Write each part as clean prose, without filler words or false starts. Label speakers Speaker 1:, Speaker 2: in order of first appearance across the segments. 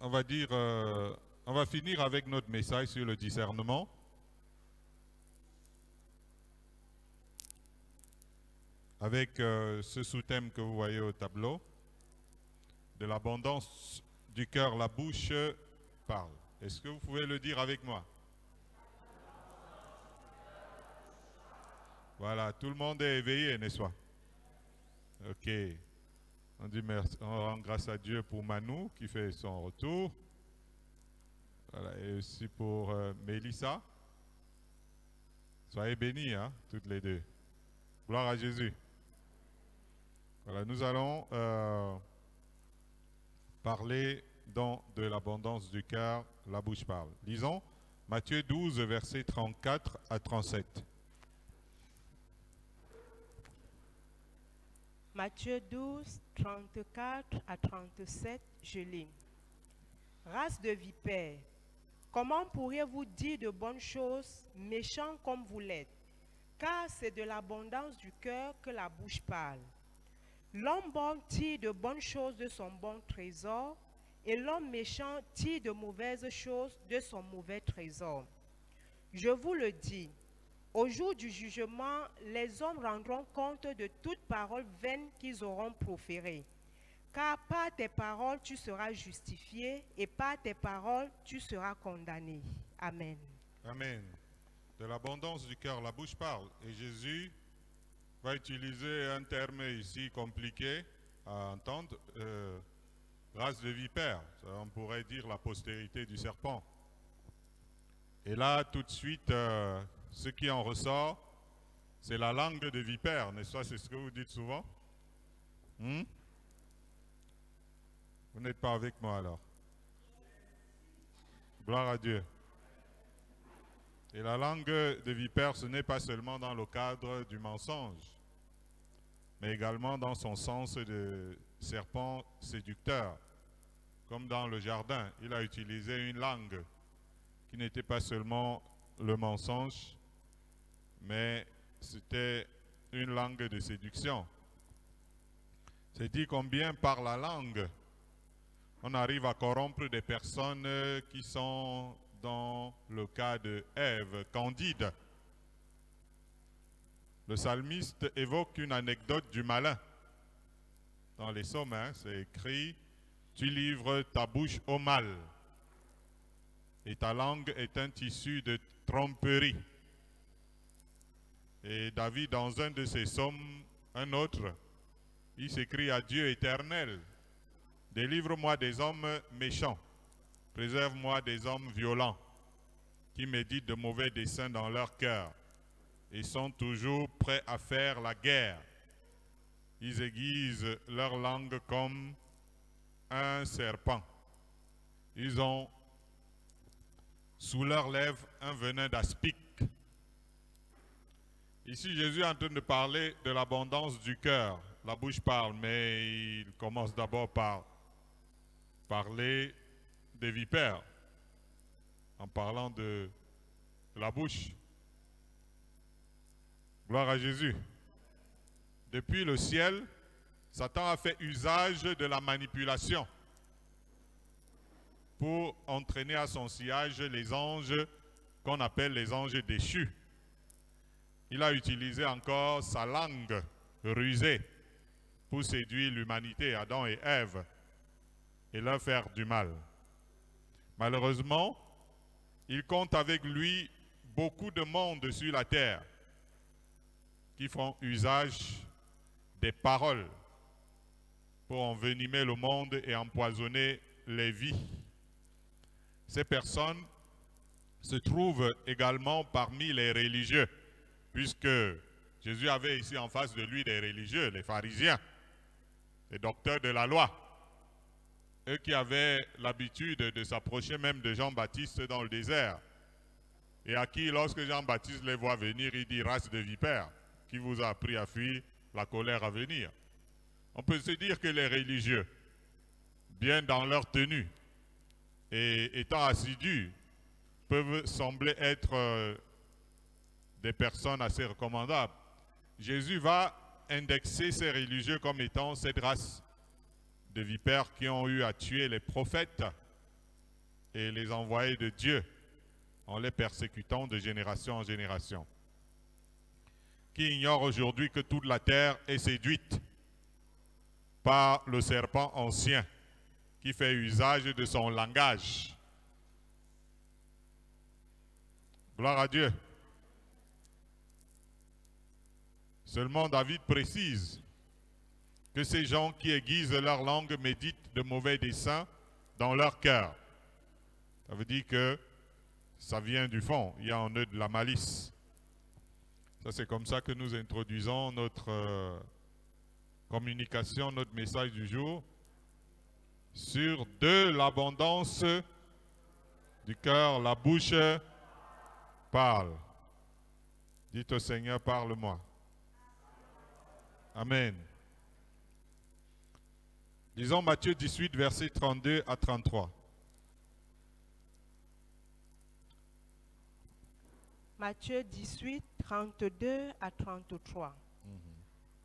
Speaker 1: on va dire, on va finir avec notre message sur le discernement. Avec ce sous-thème que vous voyez au tableau, de l'abondance du cœur, la bouche parle. Est-ce que vous pouvez le dire avec moi? Voilà, tout le monde est éveillé, n'est-ce pas? Ok. On dit merci, on rend grâce à Dieu pour Manu qui fait son retour. Voilà, et aussi pour Mélissa. Soyez bénis, hein, toutes les deux. Gloire à Jésus. Voilà, nous allons parler de l'abondance du cœur, la bouche parle. Lisons Matthieu 12, versets 34 à 37.
Speaker 2: Matthieu 12, 34 à 37, je lis. Race de vipères, comment pourriez-vous dire de bonnes choses, méchants comme vous l'êtes? Car c'est de l'abondance du cœur que la bouche parle. L'homme bon tire de bonnes choses de son bon trésor, et l'homme méchant tire de mauvaises choses de son mauvais trésor. Je vous le dis, au jour du jugement, les hommes rendront compte de toute parole vaine qu'ils auront proférée. Car par tes paroles tu seras justifié, et par tes paroles tu seras condamné. Amen.
Speaker 1: Amen. De l'abondance du cœur, la bouche parle. Et Jésus va utiliser un terme ici compliqué à entendre, race de vipères. On pourrait dire la postérité du serpent. Et là, tout de suite, ce qui en ressort, c'est la langue de vipère, n'est-ce pas? C'est ce que vous dites souvent. Vous n'êtes pas avec moi alors. Gloire à Dieu. Et la langue de vipère, ce n'est pas seulement dans le cadre du mensonge, mais également dans son sens de serpent séducteur. Comme dans le jardin, il a utilisé une langue qui n'était pas seulement le mensonge, mais c'était une langue de séduction. C'est dit combien par la langue, on arrive à corrompre des personnes qui sont dans le cas de Ève, Candide. Le psalmiste évoque une anecdote du malin. Dans les psaumes, c'est écrit « Tu livres ta bouche au mal, et ta langue est un tissu de tromperie. » Et David, dans un de ses psaumes, un autre, il s'écrie à Dieu éternel, « Délivre-moi des hommes méchants, préserve-moi des hommes violents, qui méditent de mauvais desseins dans leur cœur, et sont toujours prêts à faire la guerre. Ils aiguisent leur langue comme un serpent. Ils ont sous leurs lèvres un venin d'aspic. » Ici, Jésus est en train de parler de l'abondance du cœur. La bouche parle, mais il commence d'abord par parler des vipères, en parlant de la bouche. Gloire à Jésus. Depuis le ciel, Satan a fait usage de la manipulation pour entraîner à son sillage les anges qu'on appelle les anges déchus. Il a utilisé encore sa langue rusée pour séduire l'humanité, Adam et Ève, et leur faire du mal. Malheureusement, il compte avec lui beaucoup de monde sur la terre qui font usage des paroles pour envenimer le monde et empoisonner les vies. Ces personnes se trouvent également parmi les religieux, puisque Jésus avait ici en face de lui des religieux, les pharisiens, les docteurs de la loi, eux qui avaient l'habitude de s'approcher même de Jean-Baptiste dans le désert, et à qui, lorsque Jean-Baptiste les voit venir, il dit « Race de vipères, qui vous a appris à fuir la colère à venir ?» On peut se dire que les religieux, bien dans leur tenue et étant assidus, peuvent sembler être des personnes assez recommandables. Jésus va indexer ces religieux comme étant cette race de vipères qui ont eu à tuer les prophètes et les envoyés de Dieu en les persécutant de génération en génération. Qui ignore aujourd'hui que toute la terre est séduite par le serpent ancien qui fait usage de son langage. Gloire à Dieu. Seulement David précise que ces gens qui aiguisent leur langue méditent de mauvais desseins dans leur cœur. Ça veut dire que ça vient du fond, il y a en eux de la malice. Ça, c'est comme ça que nous introduisons notre communication, notre message du jour, sur de l'abondance du cœur, la bouche parle. Dites au Seigneur, parle-moi. Amen. Disons Matthieu 18, versets 32 à 33.
Speaker 2: Matthieu 18, 32 à 33.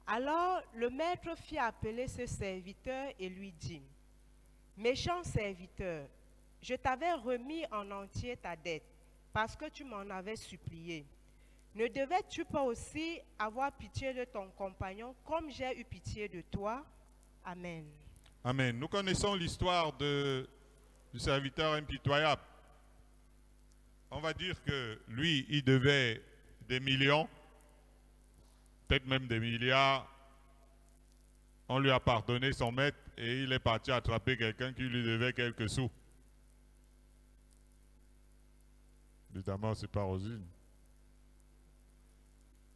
Speaker 2: Alors le maître fit appeler ce serviteur et lui dit, « Méchant serviteur, je t'avais remis en entier ta dette, parce que tu m'en avais supplié. Ne devais-tu pas aussi avoir pitié de ton compagnon, comme j'ai eu pitié de toi? » Amen.
Speaker 1: Amen. Nous connaissons l'histoire du serviteur impitoyable. On va dire que lui, il devait des millions, peut-être même des milliards. On lui a pardonné son maître et il est parti attraper quelqu'un qui lui devait quelques sous. Évidemment, c'est pas Rosine.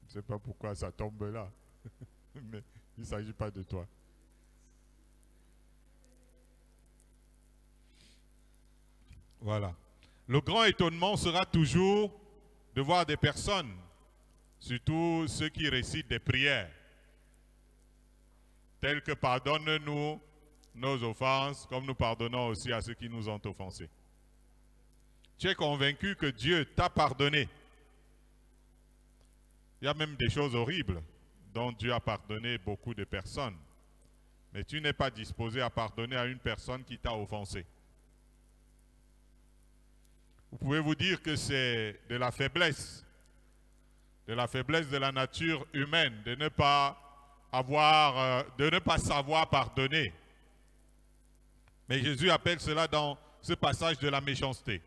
Speaker 1: Je ne sais pas pourquoi ça tombe là. Mais il ne s'agit pas de toi. Voilà. Le grand étonnement sera toujours de voir des personnes, surtout ceux qui récitent des prières, telles que pardonne-nous nos offenses, comme nous pardonnons aussi à ceux qui nous ont offensés. Tu es convaincu que Dieu t'a pardonné. Il y a même des choses horribles dont Dieu a pardonné beaucoup de personnes. Mais tu n'es pas disposé à pardonner à une personne qui t'a offensé. Vous pouvez vous dire que c'est de la faiblesse de la nature humaine, de ne pas savoir pardonner. Mais Jésus appelle cela dans ce passage de la méchanceté.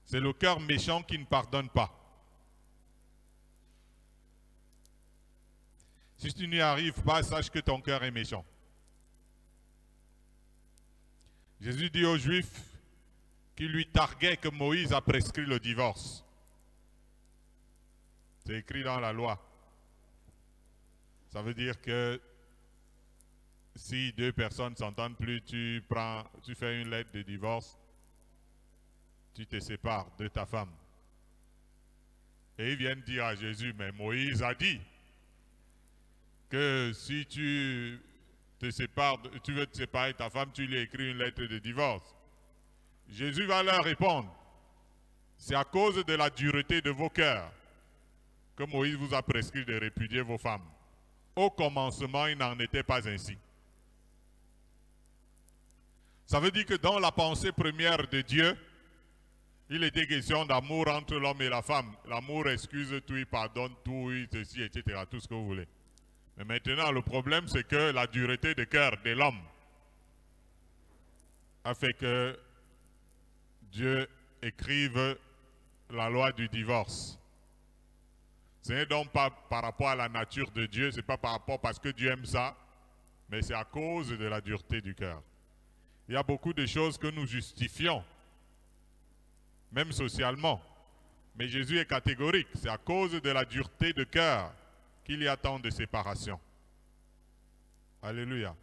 Speaker 1: C'est le cœur méchant qui ne pardonne pas. Si tu n'y arrives pas, sache que ton cœur est méchant. Jésus dit aux Juifs qui lui targuaient que Moïse a prescrit le divorce. C'est écrit dans la loi. Ça veut dire que si deux personnes ne s'entendent plus, tu fais une lettre de divorce, tu te sépares de ta femme. Et ils viennent dire à Jésus, mais Moïse a dit que si tu veux te séparer de ta femme, tu lui écris une lettre de divorce. Jésus va leur répondre, c'est à cause de la dureté de vos cœurs que Moïse vous a prescrit de répudier vos femmes. Au commencement, il n'en était pas ainsi. Ça veut dire que dans la pensée première de Dieu, il était question d'amour entre l'homme et la femme. L'amour excuse tout, il pardonne tout, il ceci, etc., tout ce que vous voulez. Mais maintenant, le problème, c'est que la dureté de cœur de l'homme a fait que Dieu écrive la loi du divorce. Ce n'est donc pas par rapport à la nature de Dieu, ce n'est pas par rapport parce que Dieu aime ça, mais c'est à cause de la dureté du cœur. Il y a beaucoup de choses que nous justifions, même socialement. Mais Jésus est catégorique, c'est à cause de la dureté de cœur qu'il y a tant de séparation. Alléluia.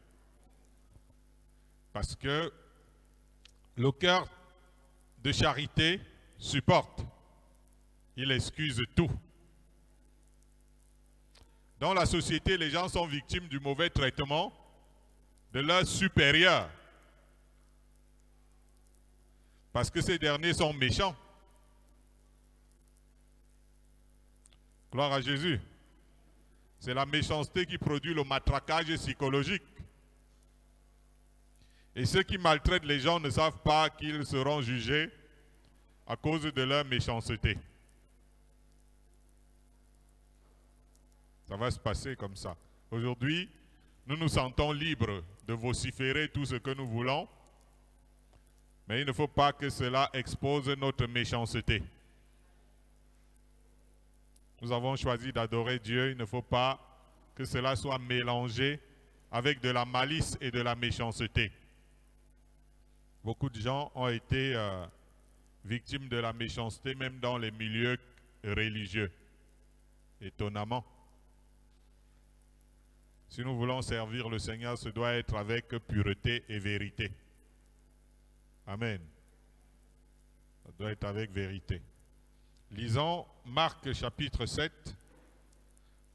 Speaker 1: Parce que le cœur de charité supporte. Il excuse tout. Dans la société, les gens sont victimes du mauvais traitement de leurs supérieurs. Parce que ces derniers sont méchants. Gloire à Jésus. C'est la méchanceté qui produit le matraquage psychologique. Et ceux qui maltraitent les gens ne savent pas qu'ils seront jugés à cause de leur méchanceté. Ça va se passer comme ça. Aujourd'hui, nous nous sentons libres de vociférer tout ce que nous voulons, mais il ne faut pas que cela expose notre méchanceté. Nous avons choisi d'adorer Dieu, il ne faut pas que cela soit mélangé avec de la malice et de la méchanceté. Beaucoup de gens ont été victimes de la méchanceté, même dans les milieux religieux. Étonnamment. Si nous voulons servir le Seigneur, ce doit être avec pureté et vérité. Amen. Ça doit être avec vérité. Lisons Marc chapitre 7.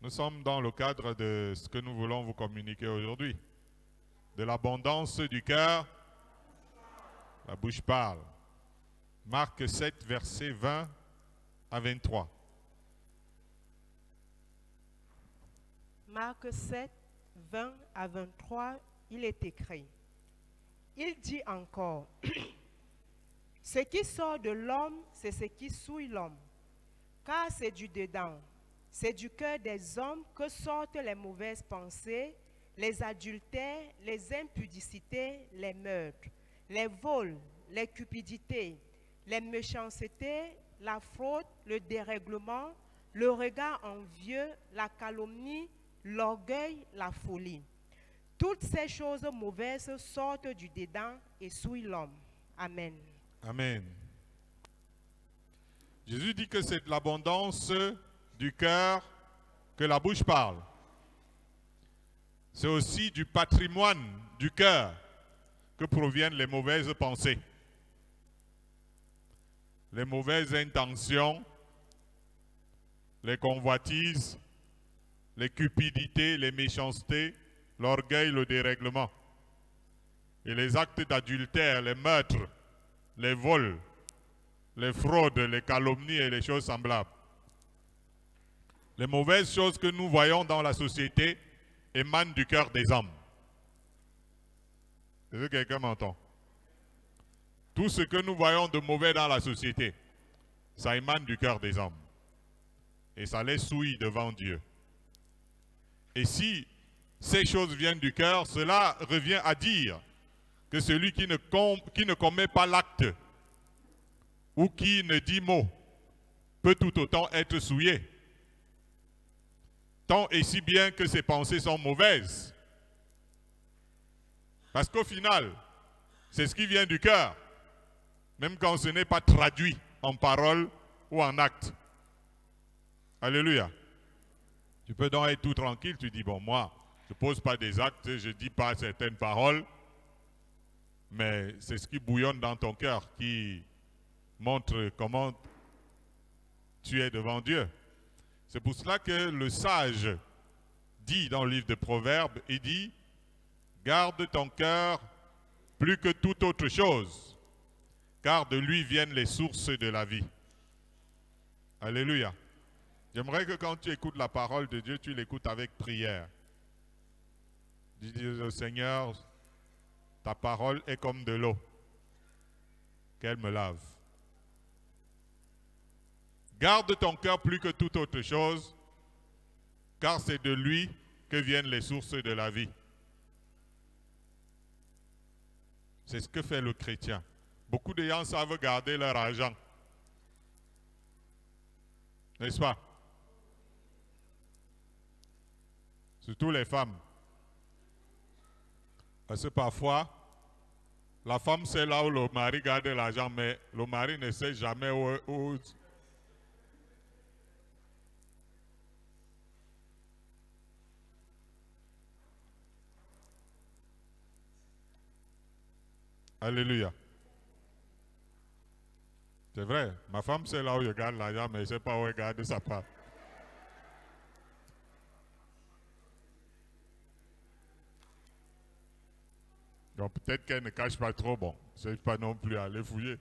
Speaker 1: Nous sommes dans le cadre de ce que nous voulons vous communiquer aujourd'hui. De l'abondance du cœur, la bouche parle. Marc 7, versets 20 à 23.
Speaker 2: Marc 7, 20 à 23, il est écrit. Il dit encore, ce qui sort de l'homme, c'est ce qui souille l'homme, car c'est du dedans, c'est du cœur des hommes que sortent les mauvaises pensées, les adultères, les impudicités, les meurtres, les vols, les cupidités, les méchancetés, la fraude, le dérèglement, le regard envieux, la calomnie, l'orgueil, la folie. Toutes ces choses mauvaises sortent du dedans et souillent l'homme. Amen.
Speaker 1: Amen. Jésus dit que c'est de l'abondance du cœur que la bouche parle. C'est aussi du patrimoine du cœur que proviennent les mauvaises pensées, les mauvaises intentions, les convoitises, les cupidités, les méchancetés, l'orgueil, le dérèglement. Et les actes d'adultère, les meurtres, les vols, les fraudes, les calomnies et les choses semblables. Les mauvaises choses que nous voyons dans la société émanent du cœur des hommes. Est-ce que quelqu'un m'entend? Tout ce que nous voyons de mauvais dans la société, ça émane du cœur des hommes. Et ça les souille devant Dieu. Et si ces choses viennent du cœur, cela revient à dire que celui qui ne commet pas l'acte ou qui ne dit mot peut tout autant être souillé. Tant et si bien que ses pensées sont mauvaises. Parce qu'au final, c'est ce qui vient du cœur, même quand ce n'est pas traduit en parole ou en acte. Alléluia. Tu peux donc être tout tranquille, tu dis, bon, moi, je ne pose pas des actes, je ne dis pas certaines paroles, mais c'est ce qui bouillonne dans ton cœur qui montre comment tu es devant Dieu. C'est pour cela que le sage dit dans le livre de Proverbes, il dit, garde ton cœur plus que toute autre chose, car de lui viennent les sources de la vie. Alléluia. J'aimerais que quand tu écoutes la parole de Dieu, tu l'écoutes avec prière. Dis au Seigneur, ta parole est comme de l'eau, qu'elle me lave. Garde ton cœur plus que toute autre chose, car c'est de lui que viennent les sources de la vie. C'est ce que fait le chrétien. Beaucoup de gens savent garder leur argent. N'est-ce pas? Surtout les femmes. Parce que parfois, la femme sait là où le mari garde l'argent, mais le mari ne sait jamais où. Alléluia. C'est vrai, ma femme sait là où je garde l'argent, mais elle ne sait pas où elle garde sa part. Donc peut-être qu'elle ne cache pas trop, bon, je ne sais pas non plus aller fouiller.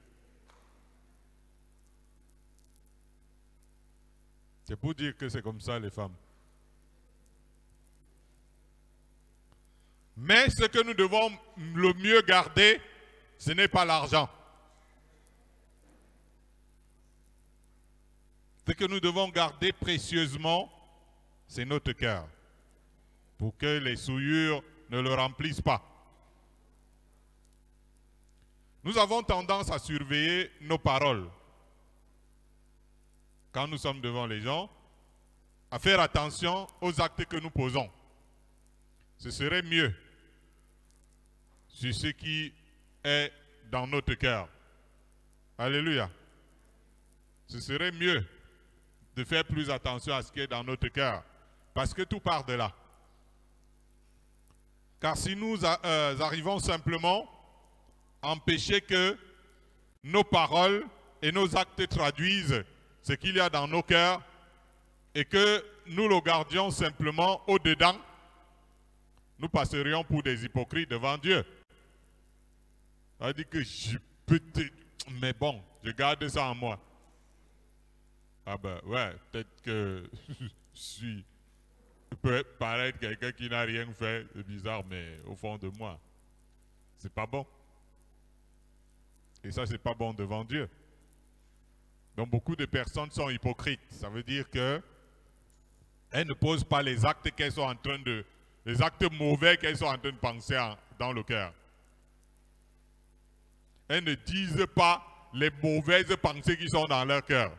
Speaker 1: C'est pour dire que c'est comme ça les femmes. Mais ce que nous devons le mieux garder, ce n'est pas l'argent. Ce que nous devons garder précieusement, c'est notre cœur, pour que les souillures ne le remplissent pas. Nous avons tendance à surveiller nos paroles. Quand nous sommes devant les gens, à faire attention aux actes que nous posons. Ce serait mieux sur ce qui est dans notre cœur. Alléluia. Ce serait mieux de faire plus attention à ce qui est dans notre cœur, parce que tout part de là. Car si nous arrivons simplement à empêcher que nos paroles et nos actes traduisent ce qu'il y a dans nos cœurs et que nous le gardions simplement au-dedans, nous passerions pour des hypocrites devant Dieu. Ça veut dire que je peux te... Mais bon, je garde ça en moi. Ah ben ouais, peut-être que je peux paraître quelqu'un qui n'a rien fait de bizarre, mais au fond de moi, c'est pas bon. Et ça, c'est pas bon devant Dieu. Donc beaucoup de personnes sont hypocrites. Ça veut dire que elles ne posent pas les actes qu'elles sont en train de... les actes mauvais qu'elles sont en train de penser dans le cœur. Elles ne disent pas les mauvaises pensées qui sont dans leur cœur.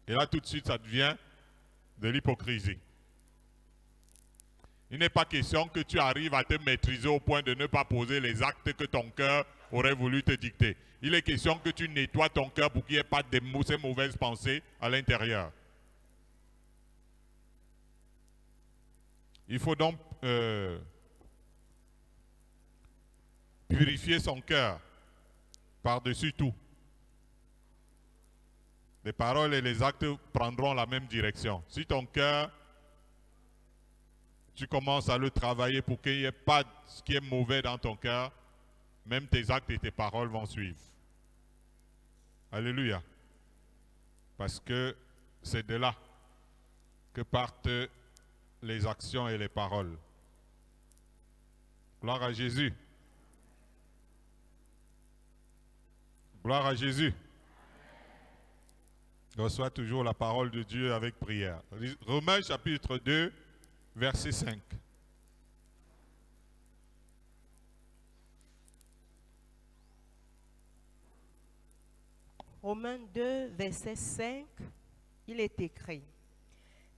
Speaker 1: Et là, tout de suite, ça devient de l'hypocrisie. Il n'est pas question que tu arrives à te maîtriser au point de ne pas poser les actes que ton cœur aurait voulu te dicter. Il est question que tu nettoies ton cœur pour qu'il n'y ait pas de ces mauvaises pensées à l'intérieur. Il faut donc purifier son cœur par-dessus tout. Les paroles et les actes prendront la même direction. Si ton cœur, tu commences à le travailler pour qu'il n'y ait pas ce qui est mauvais dans ton cœur, même tes actes et tes paroles vont suivre. Alléluia. Parce que c'est de là que partent les actions et les paroles. Gloire à Jésus. Gloire à Jésus. Reçois toujours la parole de Dieu avec prière. Romains chapitre 2, verset 5.
Speaker 2: Romains 2, verset 5, il est écrit: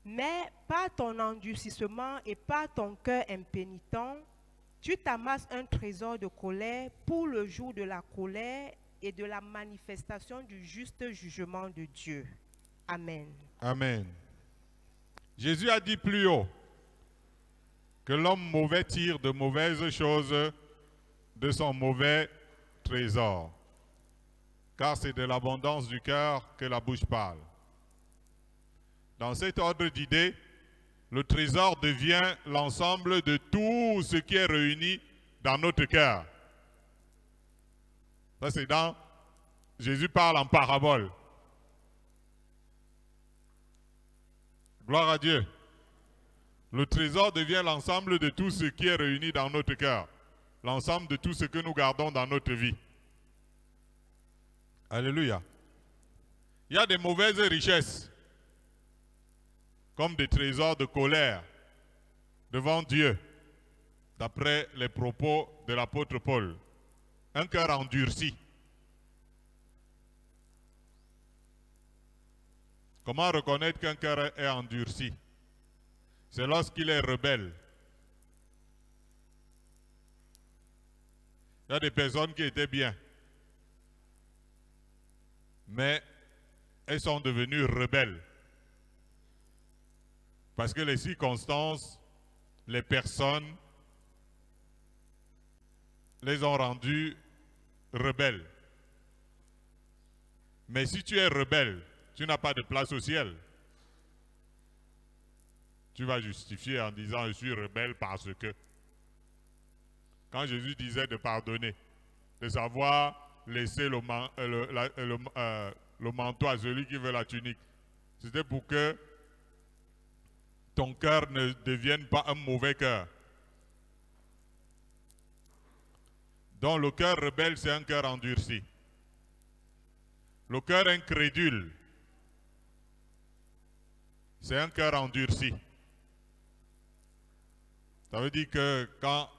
Speaker 2: mais par ton endurcissement et par ton cœur impénitent, tu t'amasses un trésor de colère pour le jour de la colère et de la manifestation du juste jugement de Dieu. Amen.
Speaker 1: Amen. Jésus a dit plus haut que l'homme mauvais tire de mauvaises choses de son mauvais trésor. Car c'est de l'abondance du cœur que la bouche parle. Dans cet ordre d'idées, le trésor devient l'ensemble de tout ce qui est réuni dans notre cœur. Ça, c'est dans... Jésus parle en parabole. Gloire à Dieu. Le trésor devient l'ensemble de tout ce qui est réuni dans notre cœur. L'ensemble de tout ce que nous gardons dans notre vie. Alléluia. Il y a des mauvaises richesses, comme des trésors de colère devant Dieu, d'après les propos de l'apôtre Paul. Un cœur endurci. Comment reconnaître qu'un cœur est endurci? C'est lorsqu'il est rebelle. Il y a des personnes qui étaient bien, mais elles sont devenues rebelles. Parce que les circonstances, les personnes, les ont rendues rebelles. Mais si tu es rebelle, tu n'as pas de place au ciel. Tu vas justifier en disant « je suis rebelle parce que ». Quand Jésus disait de pardonner, de savoir laisser le manteau à celui qui veut la tunique, c'était pour que ton cœur ne devienne pas un mauvais cœur. Donc le cœur rebelle, c'est un cœur endurci. Le cœur incrédule, c'est un cœur endurci. Ça veut dire que quand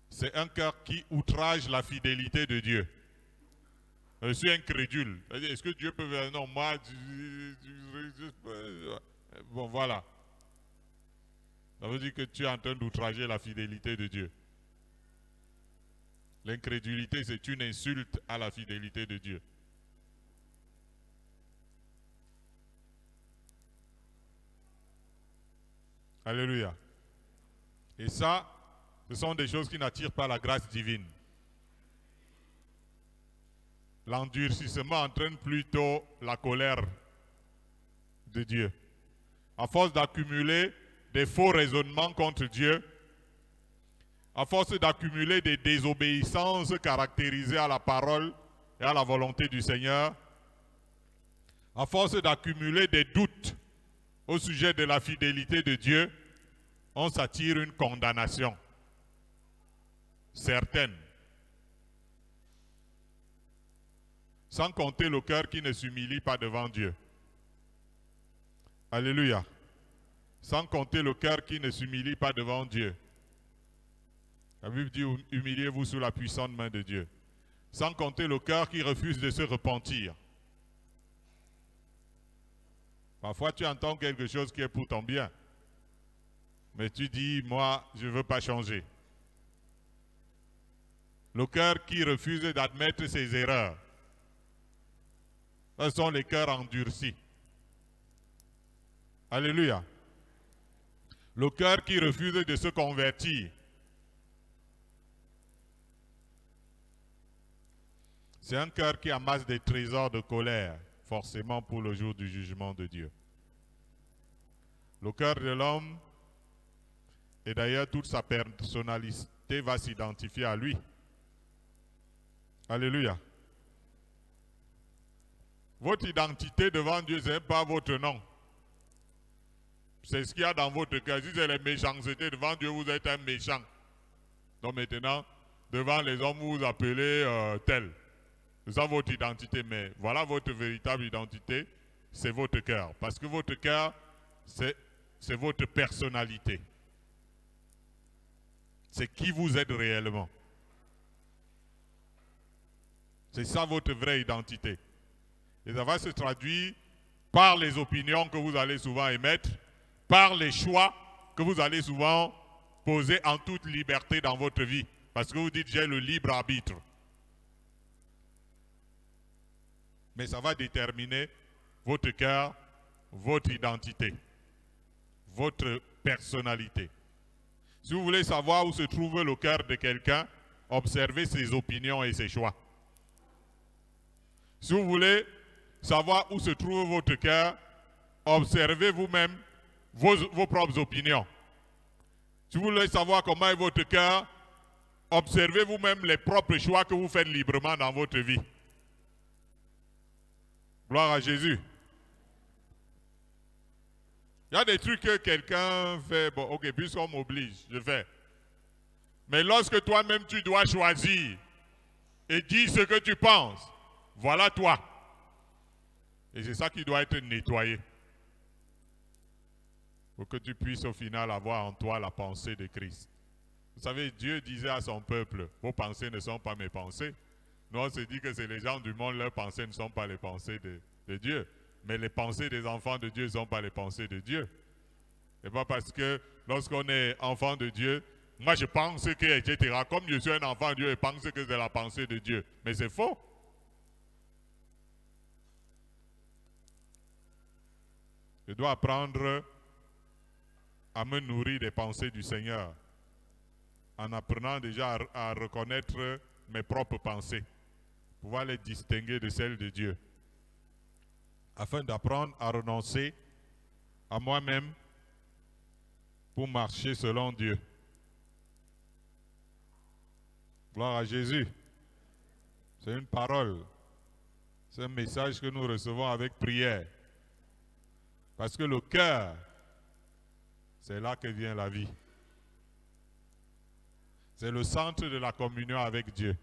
Speaker 1: c'est un cœur qui outrage la fidélité de Dieu. Je suis incrédule. Est-ce que Dieu peut faire? Non, moi... Bon, voilà. Ça veut dire que tu es en train d'outrager la fidélité de Dieu. L'incrédulité, c'est une insulte à la fidélité de Dieu. Alléluia. Et ça, ce sont des choses qui n'attirent pas la grâce divine. L'endurcissement entraîne plutôt la colère de Dieu. À force d'accumuler des faux raisonnements contre Dieu, à force d'accumuler des désobéissances caractérisées à la parole et à la volonté du Seigneur, à force d'accumuler des doutes au sujet de la fidélité de Dieu, on s'attire une condamnation certaine. Sans compter le cœur qui ne s'humilie pas devant Dieu. Alléluia. Sans compter le cœur qui ne s'humilie pas devant Dieu. La Bible dit, humiliez-vous sous la puissante main de Dieu. Sans compter le cœur qui refuse de se repentir. Parfois, tu entends quelque chose qui est pour ton bien. Mais tu dis, moi, je ne veux pas changer. Le cœur qui refuse d'admettre ses erreurs. Ce sont les cœurs endurcis. Alléluia. Le cœur qui refuse de se convertir. C'est un cœur qui amasse des trésors de colère, forcément pour le jour du jugement de Dieu. Le cœur de l'homme, et d'ailleurs toute sa personnalité va s'identifier à lui. Alléluia. Votre identité devant Dieu, ce n'est pas votre nom. C'est ce qu'il y a dans votre cœur. Si c'est les méchancetés devant Dieu, vous êtes un méchant. Donc maintenant, devant les hommes, vous vous appelez tel. C'est ça votre identité, mais voilà votre véritable identité, c'est votre cœur. Parce que votre cœur, c'est votre personnalité. C'est qui vous êtes réellement. C'est ça votre vraie identité. Et ça va se traduire par les opinions que vous allez souvent émettre, par les choix que vous allez souvent poser en toute liberté dans votre vie. Parce que vous dites, j'ai le libre arbitre. Mais ça va déterminer votre cœur, votre identité, votre personnalité. Si vous voulez savoir où se trouve le cœur de quelqu'un, observez ses opinions et ses choix. Si vous voulez savoir où se trouve votre cœur, observez vous-même vos propres opinions. Si vous voulez savoir comment est votre cœur, observez vous-même les propres choix que vous faites librement dans votre vie. Gloire à Jésus. Il y a des trucs que quelqu'un fait, bon, ok, puisqu'on m'oblige, je fais. Mais lorsque toi-même tu dois choisir et dire ce que tu penses, voilà toi. Et c'est ça qui doit être nettoyé. Pour que tu puisses au final avoir en toi la pensée de Christ. Vous savez, Dieu disait à son peuple, vos pensées ne sont pas mes pensées. Nous, on se dit que c'est les gens du monde, leurs pensées ne sont pas les pensées de Dieu. Mais les pensées des enfants de Dieu ne sont pas les pensées de Dieu. Ce n'est pas parce que lorsqu'on est enfant de Dieu, moi je pense que, etc. Comme je suis un enfant de Dieu, je pense que c'est la pensée de Dieu. Mais c'est faux. Je dois apprendre à me nourrir des pensées du Seigneur. En apprenant déjà à reconnaître mes propres pensées. Pouvoir les distinguer de celles de Dieu. Afin d'apprendre à renoncer à moi-même pour marcher selon Dieu. Gloire à Jésus. C'est une parole. C'est un message que nous recevons avec prière. Parce que le cœur, c'est là que vient la vie. C'est le centre de la communion avec Dieu.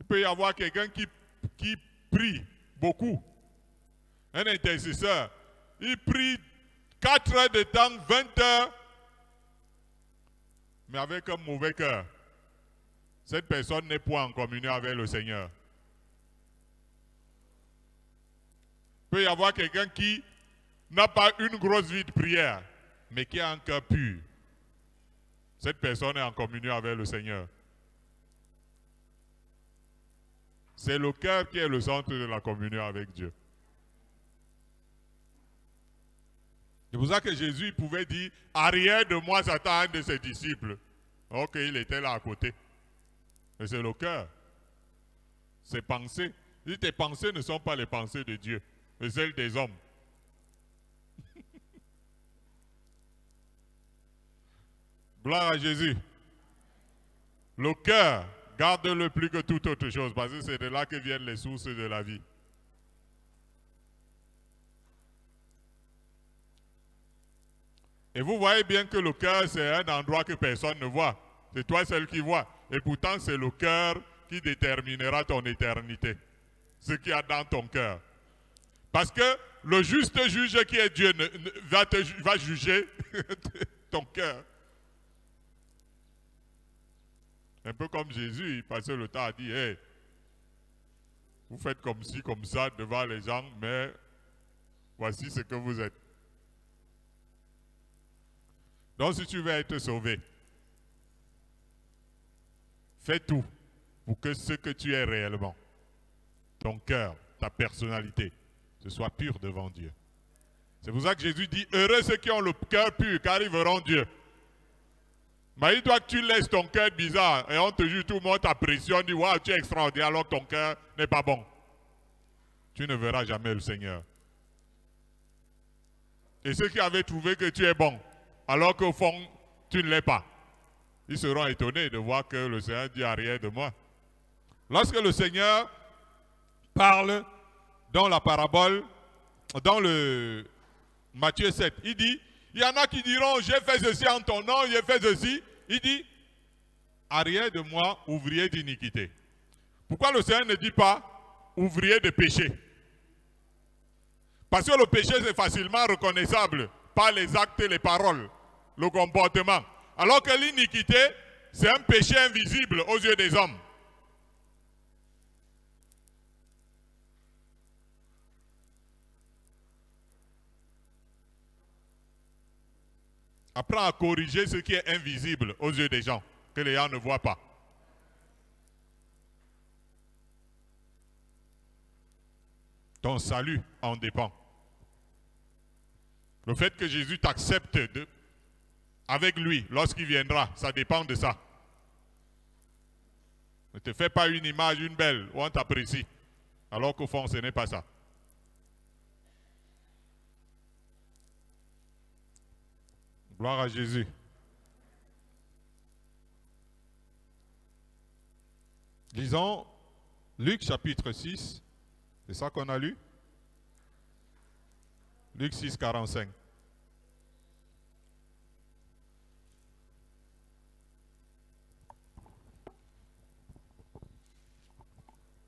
Speaker 1: Il peut y avoir quelqu'un qui prie beaucoup. Un intercesseur. Il prie 4 heures de temps, 20 heures, mais avec un mauvais cœur. Cette personne n'est point en communion avec le Seigneur. Il peut y avoir quelqu'un qui n'a pas une grosse vie de prière, mais qui a un cœur pur. Cette personne est en communion avec le Seigneur. C'est le cœur qui est le centre de la communion avec Dieu. C'est pour ça que Jésus pouvait dire « Arrière de moi, Satan, un de ses disciples. » Ok, il était là à côté. Mais c'est le cœur. Ses pensées. Il dit, tes pensées ne sont pas les pensées de Dieu, mais celles des hommes. Gloire à Jésus. Le cœur, garde-le plus que toute autre chose, parce que c'est de là que viennent les sources de la vie. Et vous voyez bien que le cœur, c'est un endroit que personne ne voit. C'est toi seul qui vois. Et pourtant, c'est le cœur qui déterminera ton éternité. Ce qu'il y a dans ton cœur. Parce que le juste juge qui est Dieu va juger ton cœur. Un peu comme Jésus, il passait le temps à dire, hey, vous faites comme ci, comme ça devant les gens, mais voici ce que vous êtes. Donc si tu veux être sauvé, fais tout pour que ce que tu es réellement, ton cœur, ta personnalité, ce soit pur devant Dieu. C'est pour ça que Jésus dit, heureux ceux qui ont le cœur pur, car ils verront Dieu. Mais il doit que tu laisses ton cœur bizarre et on te juge, tout le monde t'apprécie, on dit, waouh, tu es extraordinaire alors que ton cœur n'est pas bon. Tu ne verras jamais le Seigneur. Et ceux qui avaient trouvé que tu es bon, alors qu'au fond, tu ne l'es pas, ils seront étonnés de voir que le Seigneur dit arrière de moi. Lorsque le Seigneur parle dans la parabole, dans le Matthieu 7, il dit, il y en a qui diront, j'ai fait ceci en ton nom, j'ai fait ceci. Il dit, arrière de moi, ouvrier d'iniquité. Pourquoi le Seigneur ne dit pas, ouvrier de péché? Parce que le péché, c'est facilement reconnaissable par les actes et les paroles, le comportement. Alors que l'iniquité, c'est un péché invisible aux yeux des hommes. Apprends à corriger ce qui est invisible aux yeux des gens, que les gens ne voient pas. Ton salut en dépend. Le fait que Jésus t'accepte avec lui lorsqu'il viendra, ça dépend de ça. Ne te fais pas une image, une belle, où on t'apprécie, alors qu'au fond, ce n'est pas ça. Gloire à Jésus. Lisons Luc chapitre 6. C'est ça qu'on a lu? Luc 6, 45.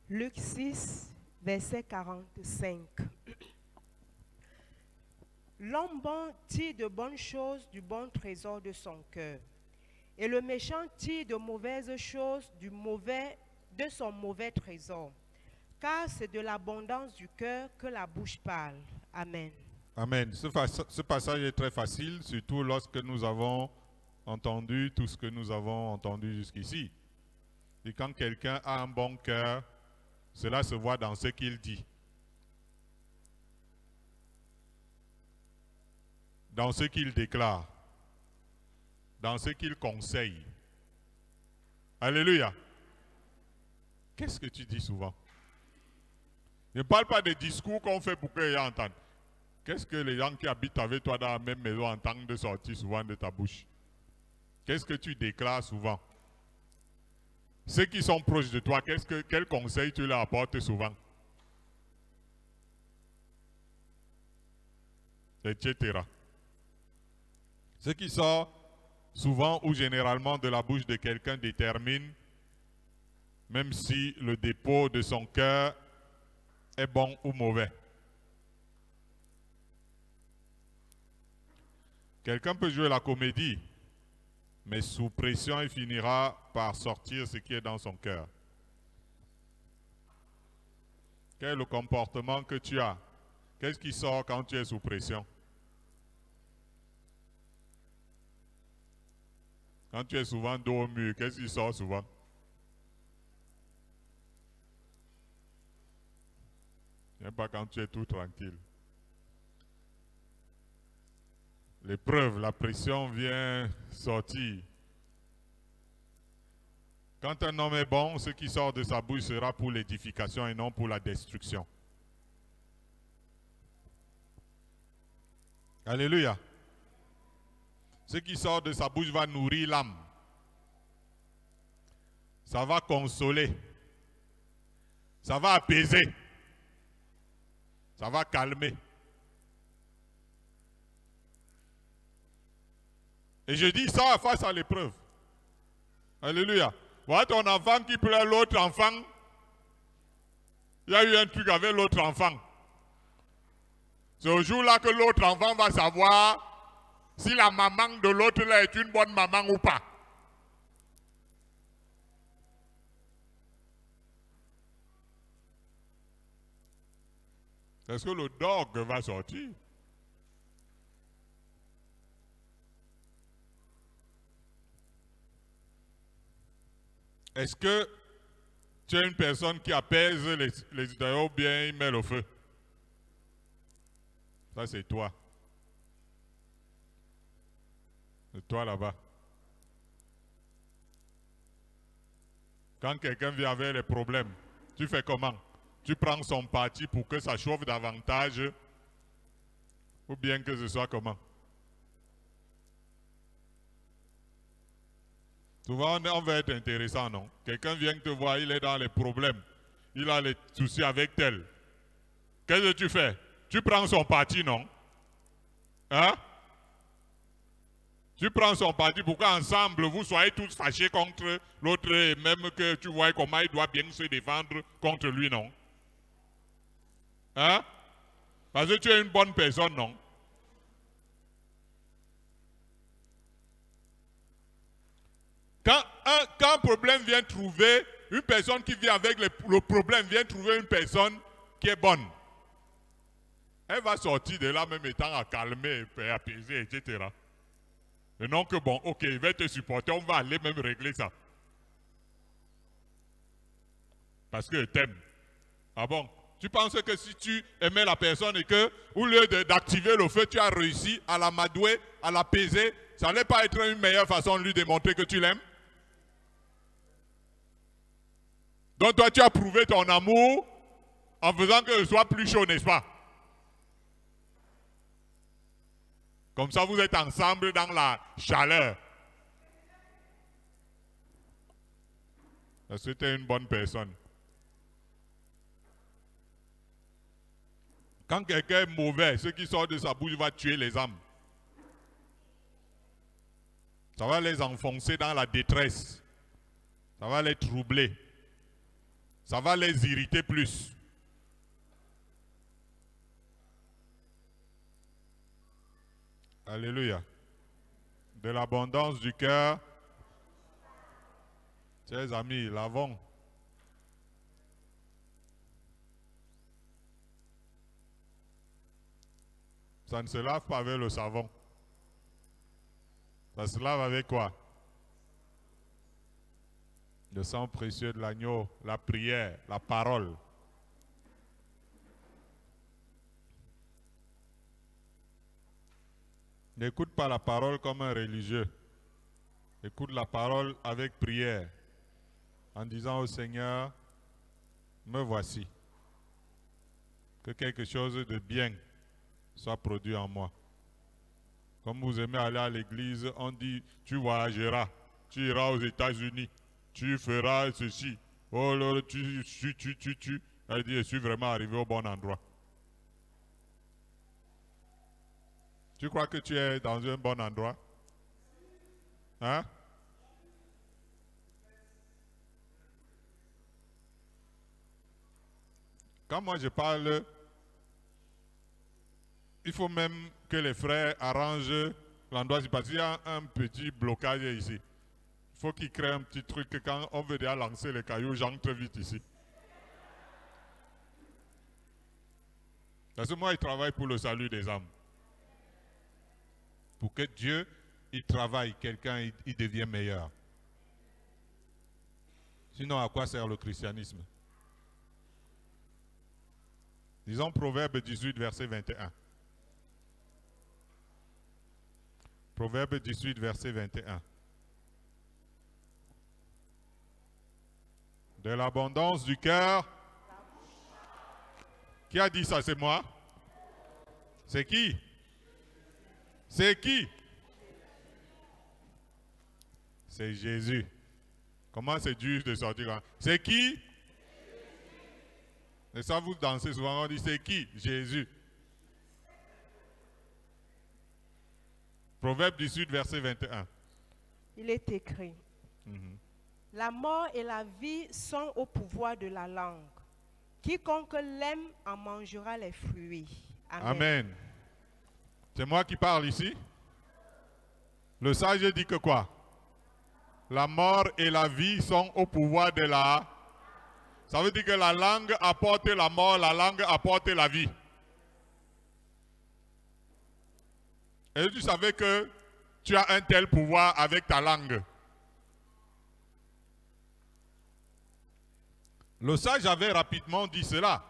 Speaker 2: Luc 6, verset 45. L'homme bon tire de bonnes choses du bon trésor de son cœur, et le méchant tire de mauvaises choses de son mauvais trésor, car c'est de l'abondance du cœur que la bouche parle. Amen.
Speaker 1: Amen. Ce passage est très facile, surtout lorsque nous avons entendu tout ce que nous avons entendu jusqu'ici. Et quand quelqu'un a un bon cœur, cela se voit dans ce qu'il dit, dans ce qu'il déclare, dans ce qu'il conseille. Alléluia. Qu'est-ce que tu dis souvent? Ne parle pas des discours qu'on fait pour que les gens entendent. Qu'est-ce que les gens qui habitent avec toi dans la même maison entendent de sortir souvent de ta bouche? Qu'est-ce que tu déclares souvent? Ceux qui sont proches de toi, quel conseil tu leur apportes souvent? Etc. Ce qui sort souvent ou généralement de la bouche de quelqu'un détermine, même si le dépôt de son cœur est bon ou mauvais. Quelqu'un peut jouer la comédie, mais sous pression, il finira par sortir ce qui est dans son cœur. Quel est le comportement que tu as? Qu'est-ce qui sort quand tu es sous pression? Quand tu es souvent dos au mur, qu'est-ce qui sort souvent? Même pas quand tu es tout tranquille. L'épreuve, la pression vient sortir. Quand un homme est bon, ce qui sort de sa bouche sera pour l'édification et non pour la destruction. Alléluia. Ce qui sort de sa bouche va nourrir l'âme. Ça va consoler. Ça va apaiser. Ça va calmer. Et je dis ça face à l'épreuve. Alléluia. Voilà ton enfant qui pleure l'autre enfant. Il y a eu un truc avec l'autre enfant. C'est au jour-là que l'autre enfant va savoir si la maman de l'autre là est une bonne maman ou pas. Est-ce que le dog va sortir? Est-ce que tu es une personne qui apaise les citoyens ou bien il met le feu? Ça, c'est toi. C'est toi là-bas. Quand quelqu'un vient avec les problèmes, tu fais comment? Tu prends son parti pour que ça chauffe davantage ou bien que ce soit comment? Souvent, on va être intéressant, non? Quelqu'un vient te voir, il est dans les problèmes. Il a les soucis avec tel. Qu'est-ce que tu fais? Tu prends son parti, non? Hein? Tu prends son parti pour qu'ensemble, vous soyez tous fâchés contre l'autre et même que tu vois comment il doit bien se défendre contre lui, non? Hein? Parce que tu es une bonne personne, non? Quand un problème vient trouver, une personne qui vient avec le problème vient trouver une personne qui est bonne. Elle va sortir de là même étant à calmer, apaiser, etc. Et non que bon, ok, il va te supporter, on va aller même régler ça. Parce que t'aime. Ah bon? Tu penses que si tu aimais la personne et que, au lieu d'activer le feu, tu as réussi à l'amadouer, à l'apaiser, ça n'allait pas être une meilleure façon de lui démontrer que tu l'aimes? Donc toi, tu as prouvé ton amour en faisant que ce soit plus chaud, n'est-ce pas? Comme ça, vous êtes ensemble dans la chaleur. Est-ce que tu es une bonne personne? Quand quelqu'un est mauvais, ce qui sort de sa bouche va tuer les âmes. Ça va les enfoncer dans la détresse. Ça va les troubler. Ça va les irriter plus. Alléluia. De l'abondance du cœur. Chers amis, lavons. Ça ne se lave pas avec le savon. Ça se lave avec quoi? Le sang précieux de l'agneau, la prière, la parole. N'écoute pas la parole comme un religieux. Écoute la parole avec prière, en disant au Seigneur, me voici. Que quelque chose de bien soit produit en moi. Comme vous aimez aller à l'église, on dit, tu voyageras, tu iras aux États-Unis, tu feras ceci. Oh là, tu. Elle dit, je suis vraiment arrivé au bon endroit. Tu crois que tu es dans un bon endroit? Hein? Quand moi je parle, il faut même que les frères arrangent l'endroit, parce qu'il y a un petit blocage ici. Il faut qu'ils créent un petit truc que quand on veut déjà lancer les cailloux, j'entre vite ici. Parce que moi, il travaille pour le salut des âmes. Pour que Dieu, il travaille, quelqu'un, il devient meilleur. Sinon, à quoi sert le christianisme? Disons Proverbe 18, verset 21. Proverbe 18, verset 21. De l'abondance du cœur. Qui a dit ça? C'est moi? C'est qui? C'est qui? C'est Jésus. Comment c'est dur de sortir? C'est qui? Et ça, vous dansez souvent, on dit c'est qui? Jésus. Proverbe 18, verset 21.
Speaker 2: Il est écrit, la mort et la vie sont au pouvoir de la langue. Quiconque l'aime en mangera les fruits. Amen.
Speaker 1: Amen. C'est moi qui parle ici. Le sage dit que quoi? La mort et la vie sont au pouvoir de la... Ça veut dire que la langue apporte la mort, la langue apporte la vie. Et tu savais que tu as un tel pouvoir avec ta langue. Le sage avait rapidement dit cela,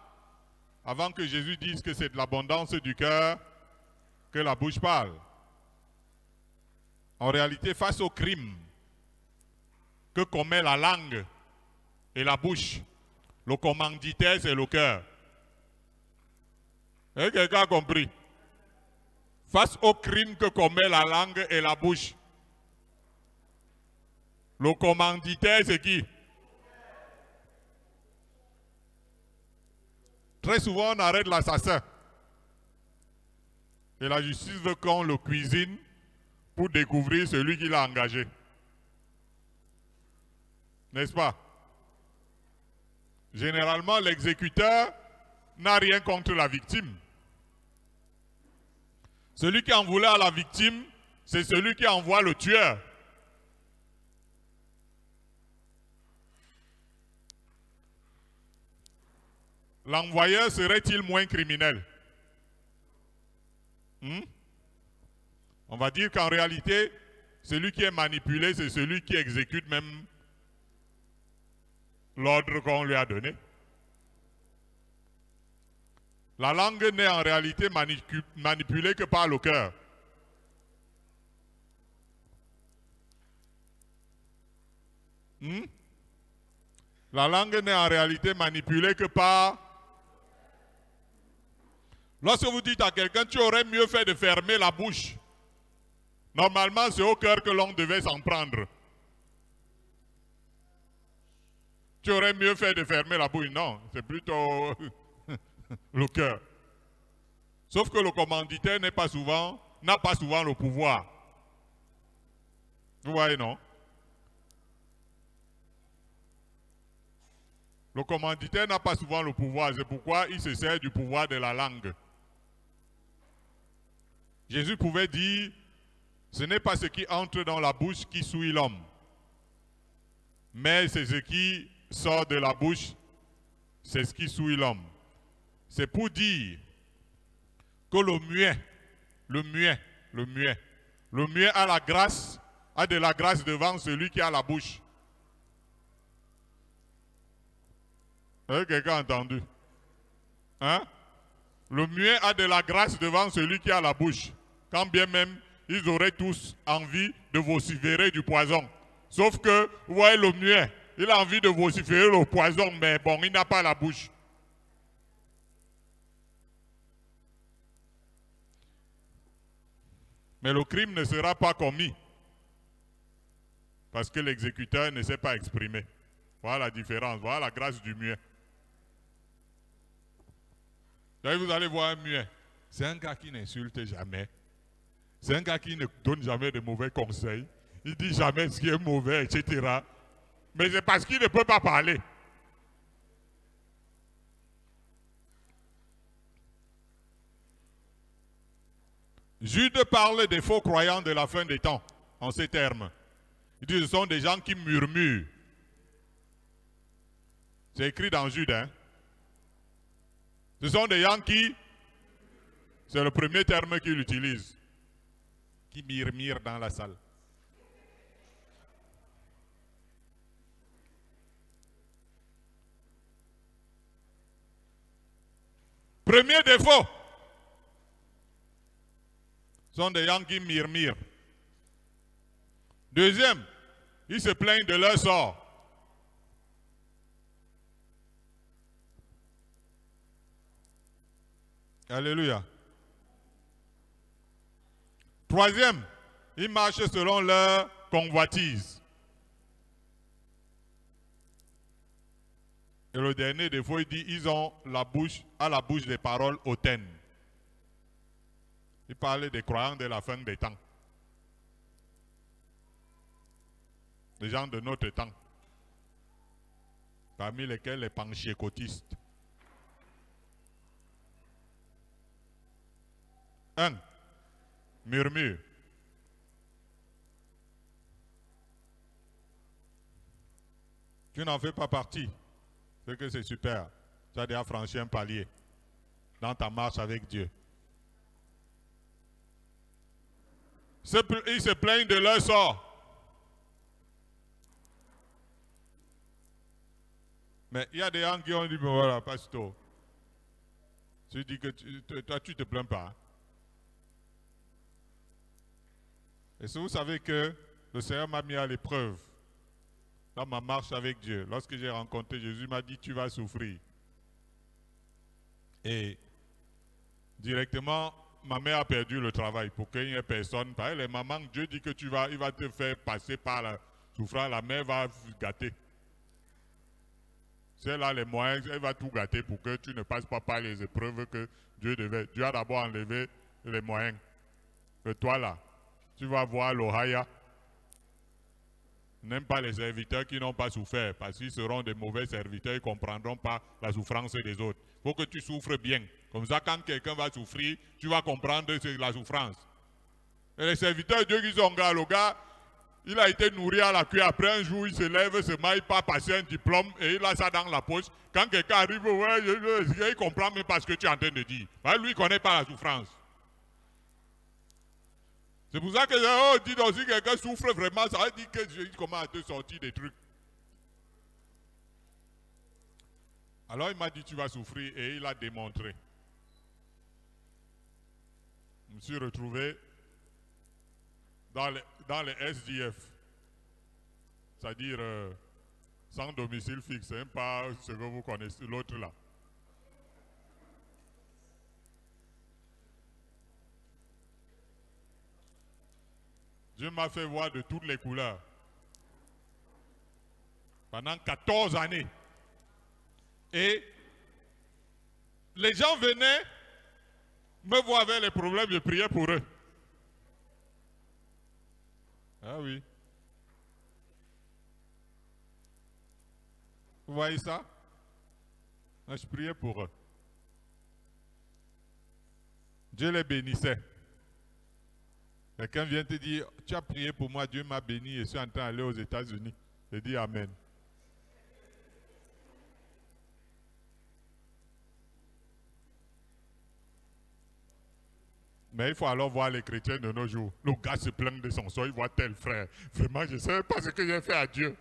Speaker 1: avant que Jésus dise que c'est de l'abondance du cœur que la bouche parle. En réalité, face au crime que commet la langue et la bouche, le commanditaire, c'est le cœur. Et quelqu'un a compris? Face au crime que commet la langue et la bouche, le commanditaire, c'est qui? Très souvent, on arrête l'assassin. Et la justice veut qu'on le cuisine pour découvrir celui qui l'a engagé. N'est-ce pas? Généralement, l'exécuteur n'a rien contre la victime. Celui qui en voulait à la victime, c'est celui qui envoie le tueur. L'envoyeur serait-il moins criminel? On va dire qu'en réalité, celui qui est manipulé, c'est celui qui exécute même l'ordre qu'on lui a donné. La langue n'est en réalité manipulée que par le cœur. La langue n'est en réalité manipulée que par... Lorsque vous dites à quelqu'un, tu aurais mieux fait de fermer la bouche. Normalement, c'est au cœur que l'on devait s'en prendre. Tu aurais mieux fait de fermer la bouche. Non, c'est plutôt le cœur. Sauf que le commanditaire n'a pas souvent le pouvoir. Vous voyez, non? Le commanditaire n'a pas souvent le pouvoir. C'est pourquoi il se sert du pouvoir de la langue. Jésus pouvait dire, ce n'est pas ce qui entre dans la bouche qui souille l'homme, mais c'est ce qui sort de la bouche, c'est ce qui souille l'homme. C'est pour dire que le muet a de la grâce devant celui qui a la bouche. Quelqu'un a entendu? Hein? Le muet a de la grâce devant celui qui a la bouche. Quand bien même, ils auraient tous envie de vociférer du poison. Sauf que, vous voyez le muet, il a envie de vociférer le poison, mais bon, il n'a pas la bouche. Mais le crime ne sera pas commis. Parce que l'exécuteur ne s'est pas exprimé. Voilà la différence, voilà la grâce du muet. Là, vous allez voir un muet. C'est un gars qui n'insulte jamais. C'est un gars qui ne donne jamais de mauvais conseils. Il dit jamais ce qui est mauvais, etc. Mais c'est parce qu'il ne peut pas parler. Jude parle des faux croyants de la fin des temps, en ces termes. Il dit que ce sont des gens qui murmurent. C'est écrit dans Jude. Hein? Ce sont des gens qui... C'est le premier terme qu'il utilise. Qui murmurent dans la salle. Premier défaut. Ce sont des gens qui murmurent. Deuxième, ils se plaignent de leur sort. Alléluia. Troisième, ils marchent selon leur convoitise. Et le dernier défaut, il dit, ils ont la bouche, à la bouche des paroles hautaines. Il parlait des croyants de la fin des temps. Les gens de notre temps. Parmi lesquels les pentecôtistes. 1. Murmure. Tu n'en fais pas partie. C'est que c'est super. Tu as déjà franchi un palier dans ta marche avec Dieu. Ils se plaignent de leur sort. Mais il y a des gens qui ont dit, mais voilà, pasteur, tu dis que toi, tu ne te plains pas. Et si vous savez que le Seigneur m'a mis à l'épreuve dans ma marche avec Dieu, lorsque j'ai rencontré Jésus, il m'a dit, tu vas souffrir. Et directement, ma mère a perdu le travail pour qu'il n'y ait personne. Pareil, les mamans, Dieu dit que il va te faire passer par la souffrance, la mère va gâter. C'est là les moyens, elle va tout gâter pour que tu ne passes pas par les épreuves que Dieu devait. Dieu a d'abord enlevé les moyens. Et toi là, tu vas voir l'Ohaya. N'aime pas les serviteurs qui n'ont pas souffert, parce qu'ils seront des mauvais serviteurs, ils ne comprendront pas la souffrance des autres. Il faut que tu souffres bien. Comme ça, quand quelqu'un va souffrir, tu vas comprendre la souffrance. Et les serviteurs de Dieu qui sont gars, le gars, il a été nourri à la cuillère. Après un jour, il se lève, se maille, il part passer un diplôme et il a ça dans la poche. Quand quelqu'un arrive, ouais, il comprend même pas ce que tu es en train de dire. Ouais, lui, il ne connaît pas la souffrance. C'est pour ça que dit donc, si quelqu'un souffre vraiment, ça veut dire que Jésus commence à te sortir des trucs. Alors il m'a dit tu vas souffrir et il a démontré. Je me suis retrouvé dans les SDF, c'est-à-dire sans domicile fixe, hein, pas ce que vous connaissez, l'autre là. Dieu m'a fait voir de toutes les couleurs. Pendant 14 années. Et les gens venaient me voir avec les problèmes, je priais pour eux. Ah oui. Vous voyez ça? Je priais pour eux. Dieu les bénissait. Quelqu'un vient te dire, tu as prié pour moi, Dieu m'a béni et je suis en train d'aller aux États-Unis. Je dis Amen. Mais il faut alors voir les chrétiens de nos jours. Le gars se plaint de son sort, il voit tel frère. Vraiment, je ne sais pas ce que j'ai fait à Dieu.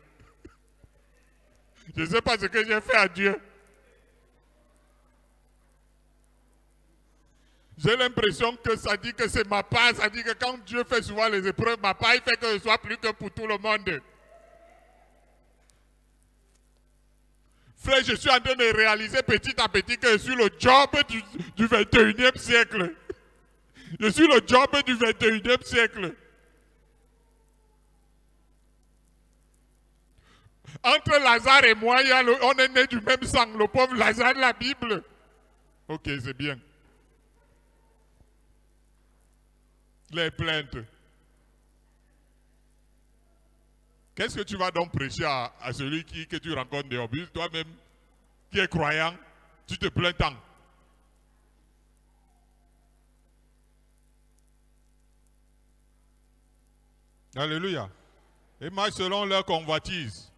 Speaker 1: Je ne sais pas ce que j'ai fait à Dieu. J'ai l'impression que ça dit que c'est ma part. Ça dit que quand Dieu fait souvent les épreuves, ma part, il fait que je sois plus que pour tout le monde. Frère, je suis en train de réaliser petit à petit que je suis le job du 21e siècle. Je suis le job du 21e siècle. Entre Lazare et moi, on est né du même sang. Le pauvre Lazare, la Bible. Ok, c'est bien. Les plaintes. Qu'est-ce que tu vas donc prêcher à celui que tu rencontres dehors? Toi-même, qui est croyant, tu te plains tant. Alléluia. Et marche selon leur convoitise.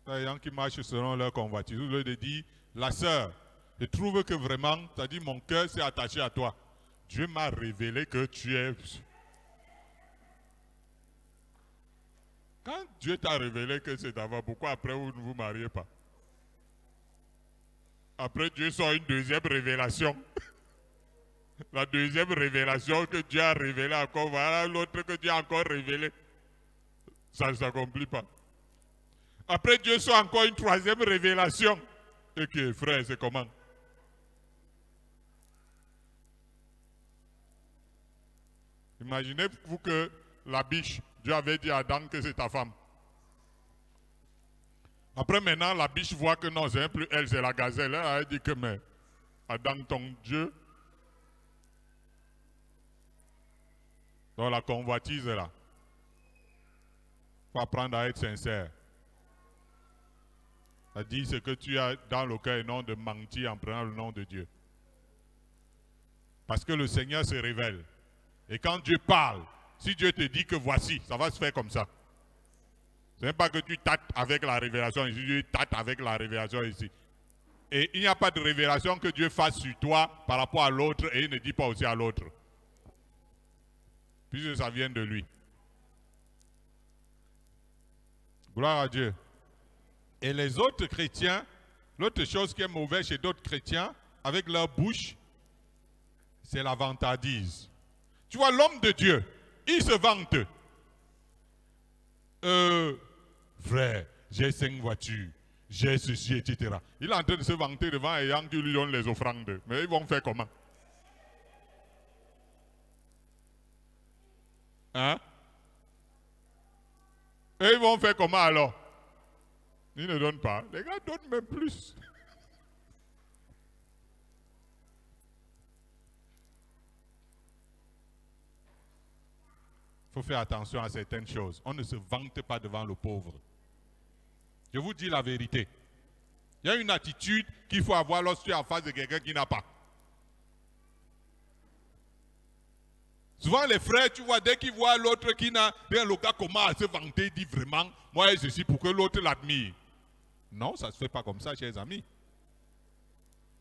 Speaker 1: Les gens qui marchent selon leur convoitise. Vous leur dit, la sœur, je trouve que vraiment, c'est-à-dire mon cœur s'est attaché à toi. Dieu m'a révélé que tu es... Quand Dieu t'a révélé que c'est d'abord, pourquoi après vous ne vous mariez pas? Après Dieu sort une deuxième révélation. La deuxième révélation que Dieu a révélée encore, voilà l'autre que Dieu a encore révélé. Ça ne s'accomplit pas. Après Dieu sort encore une troisième révélation. Et que frère, c'est comment? Imaginez-vous que la biche, Dieu avait dit à Adam que c'est ta femme. Après maintenant, la biche voit que non, c'est plus elle, c'est la gazelle. Elle a dit que mais Adam, ton Dieu. Donc la convoitise là. Il faut apprendre à être sincère. Ça dit ce que tu as dans le cœur et non de mentir en prenant le nom de Dieu. Parce que le Seigneur se révèle. Et quand Dieu parle, si Dieu te dit que voici, ça va se faire comme ça. Ce n'est pas que tu tâtes avec la révélation ici, Dieu tâte avec la révélation ici. Et il n'y a pas de révélation que Dieu fasse sur toi par rapport à l'autre et il ne dit pas aussi à l'autre. Puisque ça vient de lui. Gloire à Dieu. Et les autres chrétiens, l'autre chose qui est mauvaise chez d'autres chrétiens, avec leur bouche, c'est la vantardise. Tu vois, l'homme de Dieu, il se vante. Frère, j'ai 5 voitures, j'ai ceci, etc. Il est en train de se vanter devant les gens qui lui donnent les offrandes. Mais ils vont faire comment? Hein? Et ils vont faire comment alors? Ils ne donnent pas. Les gars donnent même plus. Il faut faire attention à certaines choses. On ne se vante pas devant le pauvre. Je vous dis la vérité. Il y a une attitude qu'il faut avoir lorsque tu es en face de quelqu'un qui n'a pas. Souvent les frères, tu vois, dès qu'ils voient l'autre qui n'a rien, le gars commence à se vanter, il dit vraiment, moi j'ai ceci pour que l'autre l'admire. Non, ça ne se fait pas comme ça, chers amis.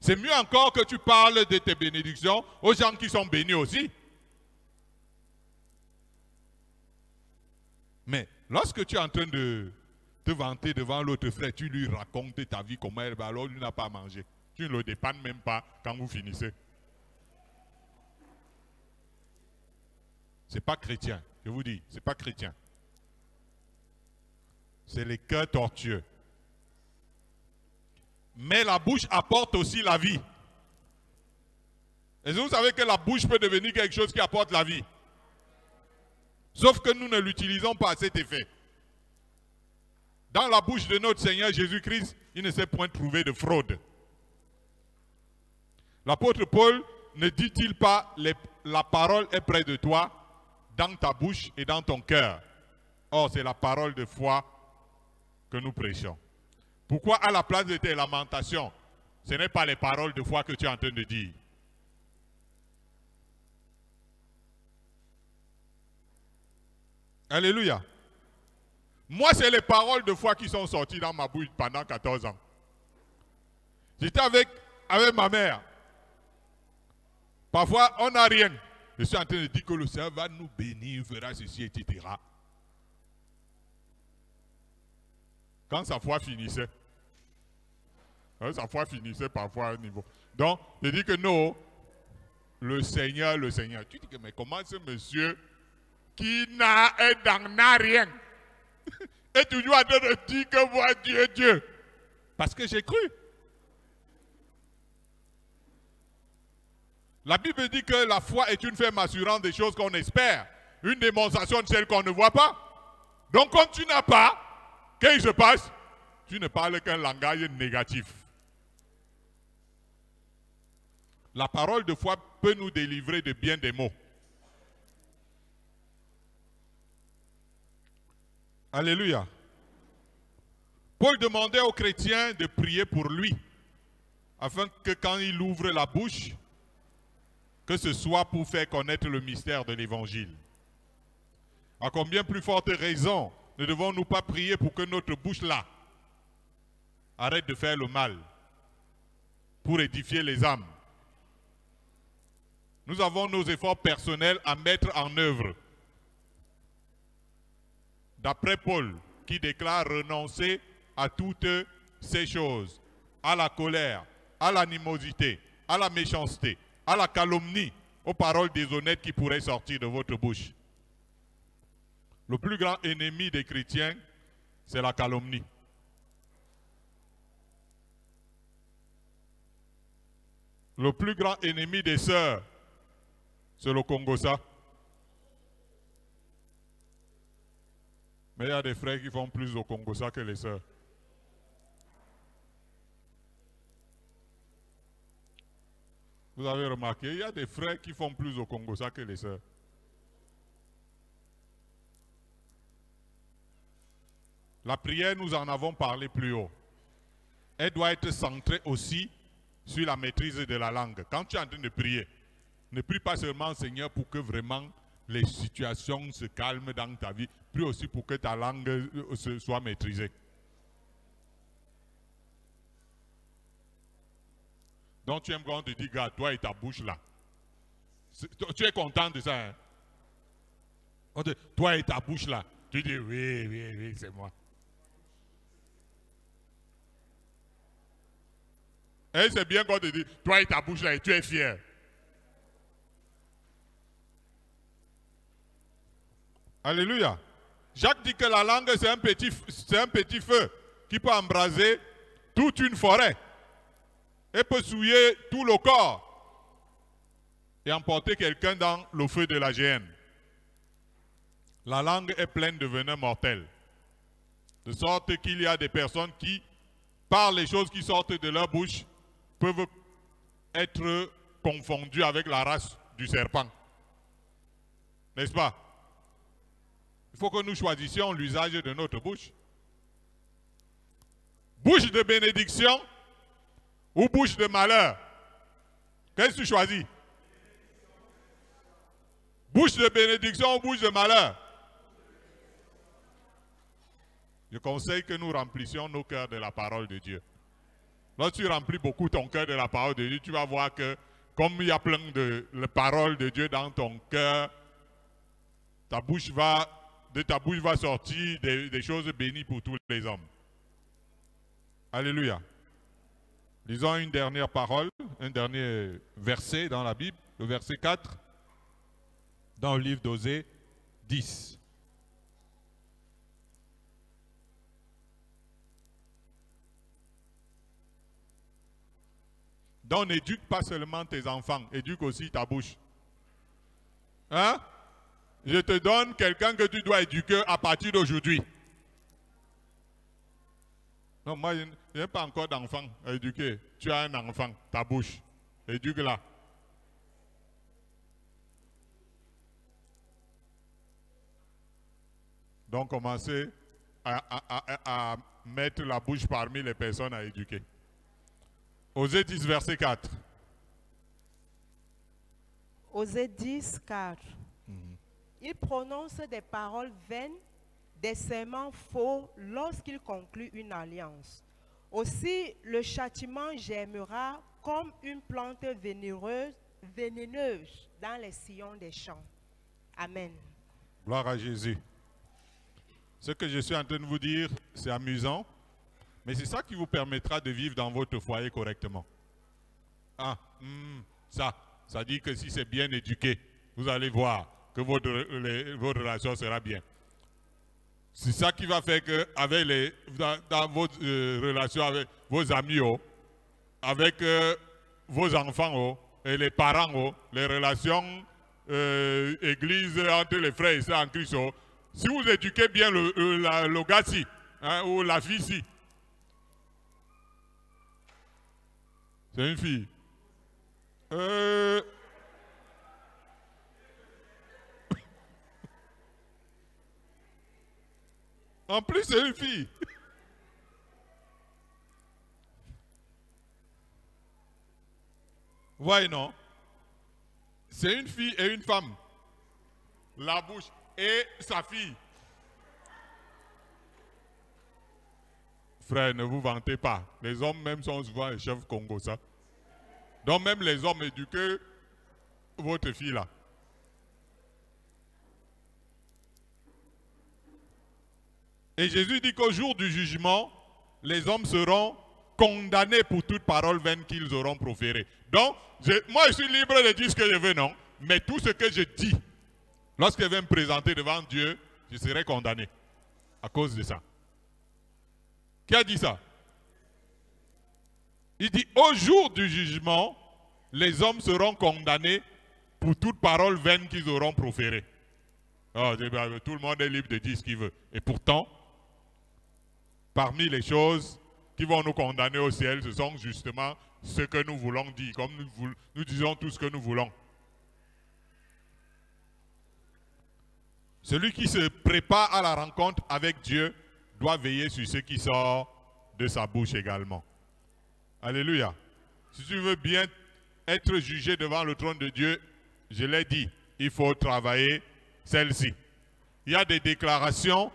Speaker 1: C'est mieux encore que tu parles de tes bénédictions aux gens qui sont bénis aussi. Mais lorsque tu es en train de te vanter devant l'autre frère, tu lui racontes ta vie, comment elle va, alors lui n'a pas mangé. Tu ne le dépannes même pas quand vous finissez. Ce n'est pas chrétien, je vous dis, ce n'est pas chrétien. C'est les cœurs tortueux. Mais la bouche apporte aussi la vie. Et vous savez que la bouche peut devenir quelque chose qui apporte la vie. Sauf que nous ne l'utilisons pas à cet effet. Dans la bouche de notre Seigneur Jésus-Christ, il ne s'est point trouvé de fraude. L'apôtre Paul ne dit-il pas la parole est près de toi, dans ta bouche et dans ton cœur. Or, c'est la parole de foi que nous prêchons. Pourquoi à la place de tes lamentations, ce n'est pas les paroles de foi que tu es en train de dire? Alléluia. Moi, c'est les paroles de foi qui sont sorties dans ma bouche pendant 14 ans. J'étais avec ma mère. Parfois, on n'a rien. Je suis en train de dire que le Seigneur va nous bénir, fera ceci, etc. Quand sa foi finissait. Sa foi finissait parfois à un niveau. Donc, je dis que non, le Seigneur. Tu dis que mais comment ce monsieur qui n'a rien est toujours en train de dire que moi Dieu, Dieu. Parce que j'ai cru. La Bible dit que la foi est une ferme assurance des choses qu'on espère. Une démonstration de celles qu'on ne voit pas. Donc quand tu n'as pas, qu'est-ce qui se passe? Tu ne parles qu'un langage négatif. La parole de foi peut nous délivrer de bien des maux. Alléluia. Paul demandait aux chrétiens de prier pour lui, afin que quand il ouvre la bouche, que ce soit pour faire connaître le mystère de l'Évangile. À combien plus forte raison ne devons-nous pas prier pour que notre bouche-là arrête de faire le mal, pour édifier les âmes. Nous avons nos efforts personnels à mettre en œuvre. D'après Paul, qui déclare renoncer à toutes ces choses, à la colère, à l'animosité, à la méchanceté, à la calomnie, aux paroles déshonnêtes qui pourraient sortir de votre bouche. Le plus grand ennemi des chrétiens, c'est la calomnie. Le plus grand ennemi des sœurs, c'est le Congossa. Mais il y a des frères qui font plus au Congossa que les sœurs. Vous avez remarqué, il y a des frères qui font plus au Congossa que les sœurs. La prière, nous en avons parlé plus haut. Elle doit être centrée aussi sur la maîtrise de la langue. Quand tu es en train de prier, ne prie pas seulement, Seigneur, pour que vraiment les situations se calment dans ta vie, prie aussi pour que ta langue soit maîtrisée. Donc tu aimes quand on te dit, gars, toi et ta bouche là. Tu es content de ça, hein? On te dit, toi et ta bouche là. Tu dis, oui, oui, oui, c'est moi. Et c'est bien qu'on te dit, toi et ta bouche là, et tu es fier. Alléluia. Jacques dit que la langue, c'est un petit feu qui peut embraser toute une forêt et peut souiller tout le corps et emporter quelqu'un dans le feu de la géhenne. La langue est pleine de venin mortel. De sorte qu'il y a des personnes qui, par les choses qui sortent de leur bouche, peuvent être confondues avec la race du serpent. N'est-ce pas? Il faut que nous choisissions l'usage de notre bouche. Bouche de bénédiction ou bouche de malheur? Qu'est-ce que tu choisis? Bouche de bénédiction ou bouche de malheur? Je conseille que nous remplissions nos cœurs de la parole de Dieu. Lorsque tu remplis beaucoup ton cœur de la parole de Dieu, tu vas voir que comme il y a plein de paroles de Dieu dans ton cœur, de ta bouche va sortir des choses bénies pour tous les hommes. Alléluia. Lisons une dernière parole, un dernier verset dans la Bible, le verset 4, dans le livre d'Osée 10. Donc n'éduque pas seulement tes enfants, éduque aussi ta bouche. Hein? Je te donne quelqu'un que tu dois éduquer à partir d'aujourd'hui. Non, moi, je n'ai pas encore d'enfant à éduquer. Tu as un enfant, ta bouche. Éduque-la. Donc, commencez à mettre la bouche parmi les personnes à éduquer. Osée 10, verset 4.
Speaker 2: Osée 10, 4. Il prononce des paroles vaines, des serments faux lorsqu'il conclut une alliance. Aussi, le châtiment germera comme une plante vénéneuse dans les sillons des champs. Amen.
Speaker 1: Gloire à Jésus. Ce que je suis en train de vous dire, c'est amusant, mais c'est ça qui vous permettra de vivre dans votre foyer correctement. Ah, ça dit que si c'est bien éduqué, vous allez voir que votre relation sera bien. C'est ça qui va faire que dans votre relation avec vos amis, avec vos enfants et les parents, les relations église entre les frères et sœurs en Christ, si vous éduquez bien le gars-ci, hein, ou la fille-ci, c'est une fille. En plus, c'est une fille. Ouais, non? C'est une fille et une femme. La bouche et sa fille. Frère, ne vous vantez pas. Les hommes même sont souvent les chefs Congo, ça. Donc même les hommes éduquent votre fille là. Et Jésus dit qu'au jour du jugement, les hommes seront condamnés pour toute parole vaine qu'ils auront proférée. Donc, moi je suis libre de dire ce que je veux, non? Mais tout ce que je dis, lorsque je vais me présenter devant Dieu, je serai condamné à cause de ça. Qui a dit ça? Il dit, au jour du jugement, les hommes seront condamnés pour toute parole vaine qu'ils auront proférée. Oh, tout le monde est libre de dire ce qu'il veut. Et pourtant, parmi les choses qui vont nous condamner au ciel, ce sont justement ce que nous voulons dire, comme nous disons tout ce que nous voulons. Celui qui se prépare à la rencontre avec Dieu doit veiller sur ce qui sort de sa bouche également. Alléluia. Si tu veux bien être jugé devant le trône de Dieu, je l'ai dit, il faut travailler celle-ci. Il y a des déclarations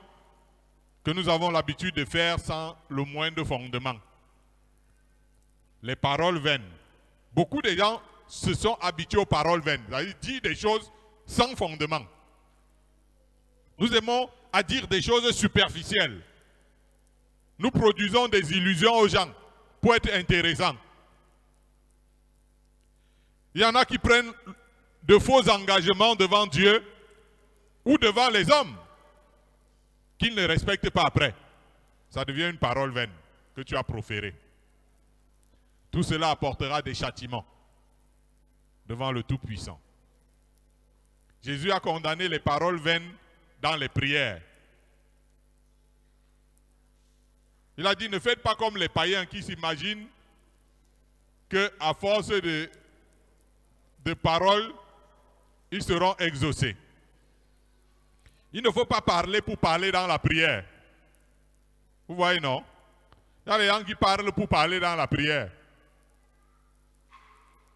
Speaker 1: que nous avons l'habitude de faire sans le moindre fondement. Les paroles vaines. Beaucoup de gens se sont habitués aux paroles vaines. C'est-à-dire dire des choses sans fondement. Nous aimons à dire des choses superficielles. Nous produisons des illusions aux gens pour être intéressants. Il y en a qui prennent de faux engagements devant Dieu ou devant les hommes qu'ils ne respectent pas après. Ça devient une parole vaine que tu as proférée. Tout cela apportera des châtiments devant le Tout-Puissant. Jésus a condamné les paroles vaines dans les prières. Il a dit, ne faites pas comme les païens qui s'imaginent qu'à force de paroles, ils seront exaucés. Il ne faut pas parler pour parler dans la prière. Vous voyez, non? Il y a des gens qui parlent pour parler dans la prière.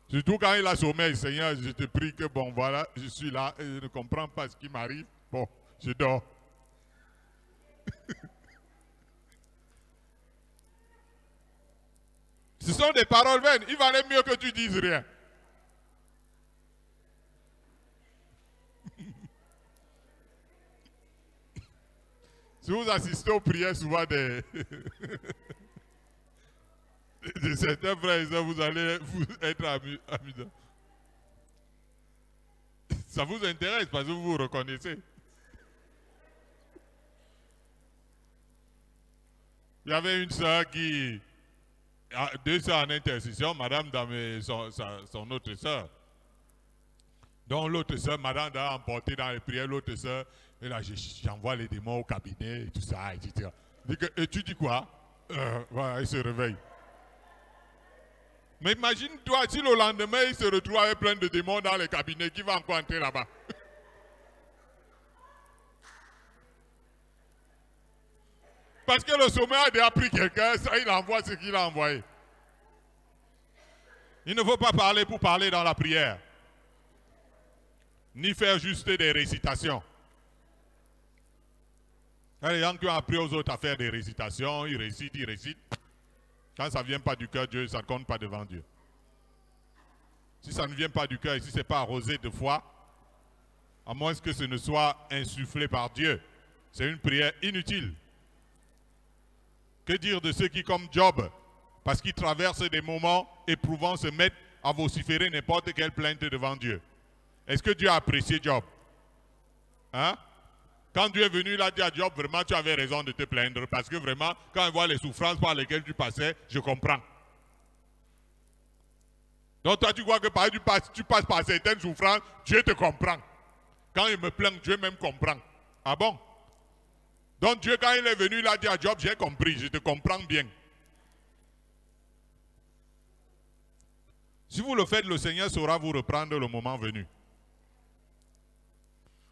Speaker 1: Surtout quand il a sommeil, Seigneur, je te prie que, bon, voilà, je suis là et je ne comprends pas ce qui m'arrive. Bon, je dors. Ce sont des paroles vaines. Il valait mieux que tu dises rien. Si vous assistez aux prières souvent de certains frères et sœurs, vous allez être amusant. Ça vous intéresse parce que vous vous reconnaissez. Il y avait une sœur qui... Deux sœurs en intercession, madame son autre sœur. Donc l'autre sœur, madame a emporté dans les prières, l'autre sœur, et là j'envoie les démons au cabinet et tout ça, etc. Et tu dis quoi? Voilà, il se réveille. Mais imagine-toi si le lendemain il se retrouve avec plein de démons dans les cabinets, qui va encore entrer là-bas? Parce que le sommet a déjà pris quelqu'un, ça il envoie ce qu'il a envoyé. Il ne faut pas parler pour parler dans la prière. Ni faire juste des récitations. Il y a des gens qui ont appris aux autres à faire des récitations, ils récitent. Quand ça ne vient pas du cœur, Dieu, ça ne compte pas devant Dieu. Si ça ne vient pas du cœur et si ce n'est pas arrosé de foi, à moins que ce ne soit insufflé par Dieu, c'est une prière inutile. Que dire de ceux qui, comme Job, parce qu'ils traversent des moments éprouvants, se mettent à vociférer n'importe quelle plainte devant Dieu? Est-ce que Dieu a apprécié Job? Hein? Quand Dieu est venu, il a dit à Job, vraiment, tu avais raison de te plaindre, parce que vraiment, quand il voit les souffrances par lesquelles tu passais, je comprends. Donc toi, tu crois que par exemple, tu passes par certaines souffrances, Dieu te comprend. Quand il me plaint, Dieu même comprend. Ah bon? Donc Dieu, quand il est venu, il a dit à Job, j'ai compris, je te comprends bien. Si vous le faites, le Seigneur saura vous reprendre le moment venu.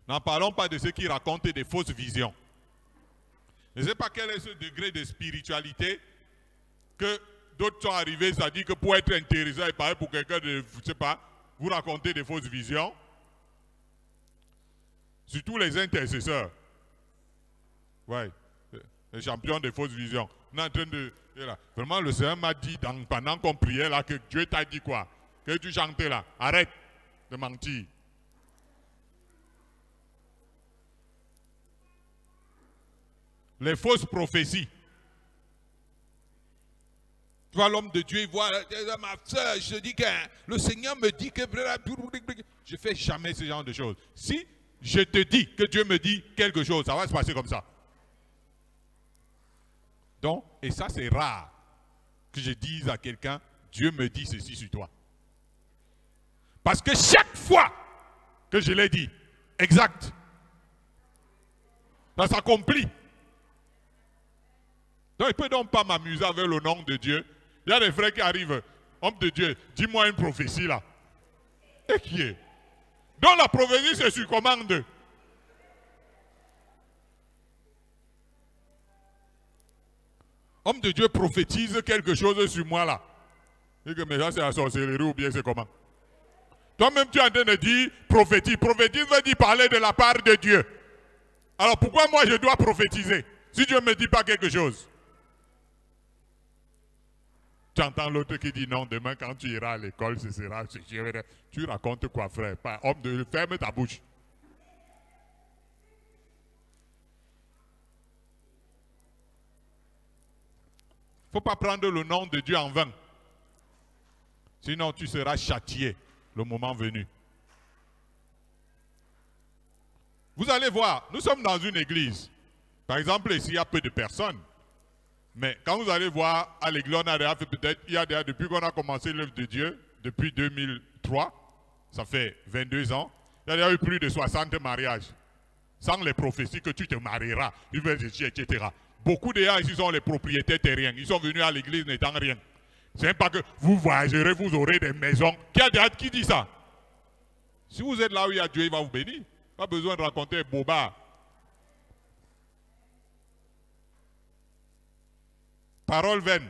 Speaker 1: N'en parlons pas de ceux qui racontent des fausses visions. Je ne sais pas quel est ce degré de spiritualité que d'autres sont arrivés, c'est-à-dire que pour être intéressant et pareil pour quelqu'un de, je ne sais pas, vous raconter des fausses visions. Surtout les intercesseurs. Ouais, les champions des fausses visions. On est en train de... Là, vraiment, le Seigneur m'a dit pendant qu'on priait là que Dieu t'a dit quoi? Que tu chantais là. Arrête de mentir. Les fausses prophéties. Tu vois, l'homme de Dieu, il voit, ma soeur, je dis que le Seigneur me dit que... Je ne fais jamais ce genre de choses. Si je te dis que Dieu me dit quelque chose, ça va se passer comme ça. Donc, et ça c'est rare que je dise à quelqu'un, Dieu me dit ceci sur toi. Parce que chaque fois que je l'ai dit, exact, ça s'accomplit. Donc, il ne peut donc pas m'amuser avec le nom de Dieu. Il y a des frères qui arrivent, homme de Dieu, dis-moi une prophétie là. Et qui est? Donc la prophétie c'est sur commande. Homme de Dieu prophétise quelque chose sur moi là. Et que mais ça c'est la sorcellerie ou bien c'est comment? Toi-même tu es en train de dire prophétise. Prophétise veut dire parler de la part de Dieu. Alors pourquoi moi je dois prophétiser si Dieu ne me dit pas quelque chose? Tu entends l'autre qui dit non, demain quand tu iras à l'école, ce sera... Tu racontes quoi frère? Homme de Dieu, ferme ta bouche. Il ne faut pas prendre le nom de Dieu en vain. Sinon tu seras châtié le moment venu. Vous allez voir, nous sommes dans une église. Par exemple, ici, il y a peu de personnes. Mais quand vous allez voir, à l'église, on a déjà fait peut-être, il y a déjà, depuis qu'on a commencé l'œuvre de Dieu, depuis 2003, ça fait 22 ans, il y a déjà eu plus de 60 mariages. Sans les prophéties que tu te marieras, etc. Beaucoup de gens ici sont les propriétaires terriens. Ils sont venus à l'église n'étant rien. Ce n'est pas que vous voyagerez, vous aurez des maisons. Qui dit ça? Si vous êtes là où il y a Dieu, il va vous bénir. Pas besoin de raconter boba. Parole vaine.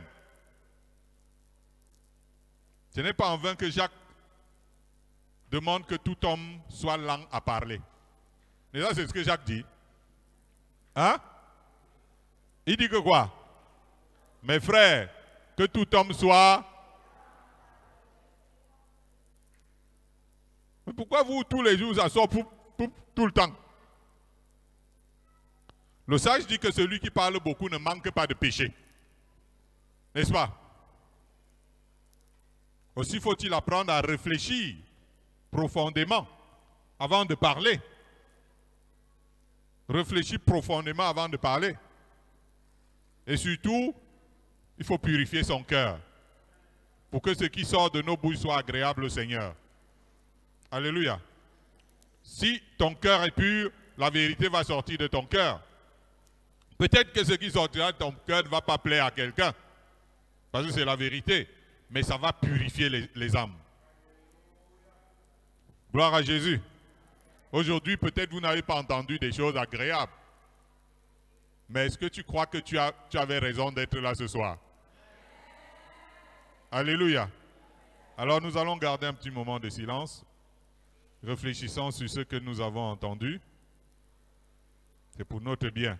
Speaker 1: Ce n'est pas en vain que Jacques demande que tout homme soit lent à parler. Et ça, c'est ce que Jacques dit. Hein? Il dit que quoi? Mes frères, que tout homme soit... Mais pourquoi vous, tous les jours, ça sort tout le temps? Le sage dit que celui qui parle beaucoup ne manque pas de péché. N'est-ce pas? Aussi faut-il apprendre à réfléchir profondément avant de parler. Réfléchir profondément avant de parler. Et surtout, il faut purifier son cœur pour que ce qui sort de nos bouches soit agréable au Seigneur. Alléluia. Si ton cœur est pur, la vérité va sortir de ton cœur. Peut-être que ce qui sortira de ton cœur ne va pas plaire à quelqu'un. Parce que c'est la vérité. Mais ça va purifier les âmes. Gloire à Jésus. Aujourd'hui, peut-être vous n'avez pas entendu des choses agréables. Mais est-ce que tu crois que tu avais raison d'être là ce soir? Alléluia. Alors nous allons garder un petit moment de silence. Réfléchissons sur ce que nous avons entendu. C'est pour notre bien.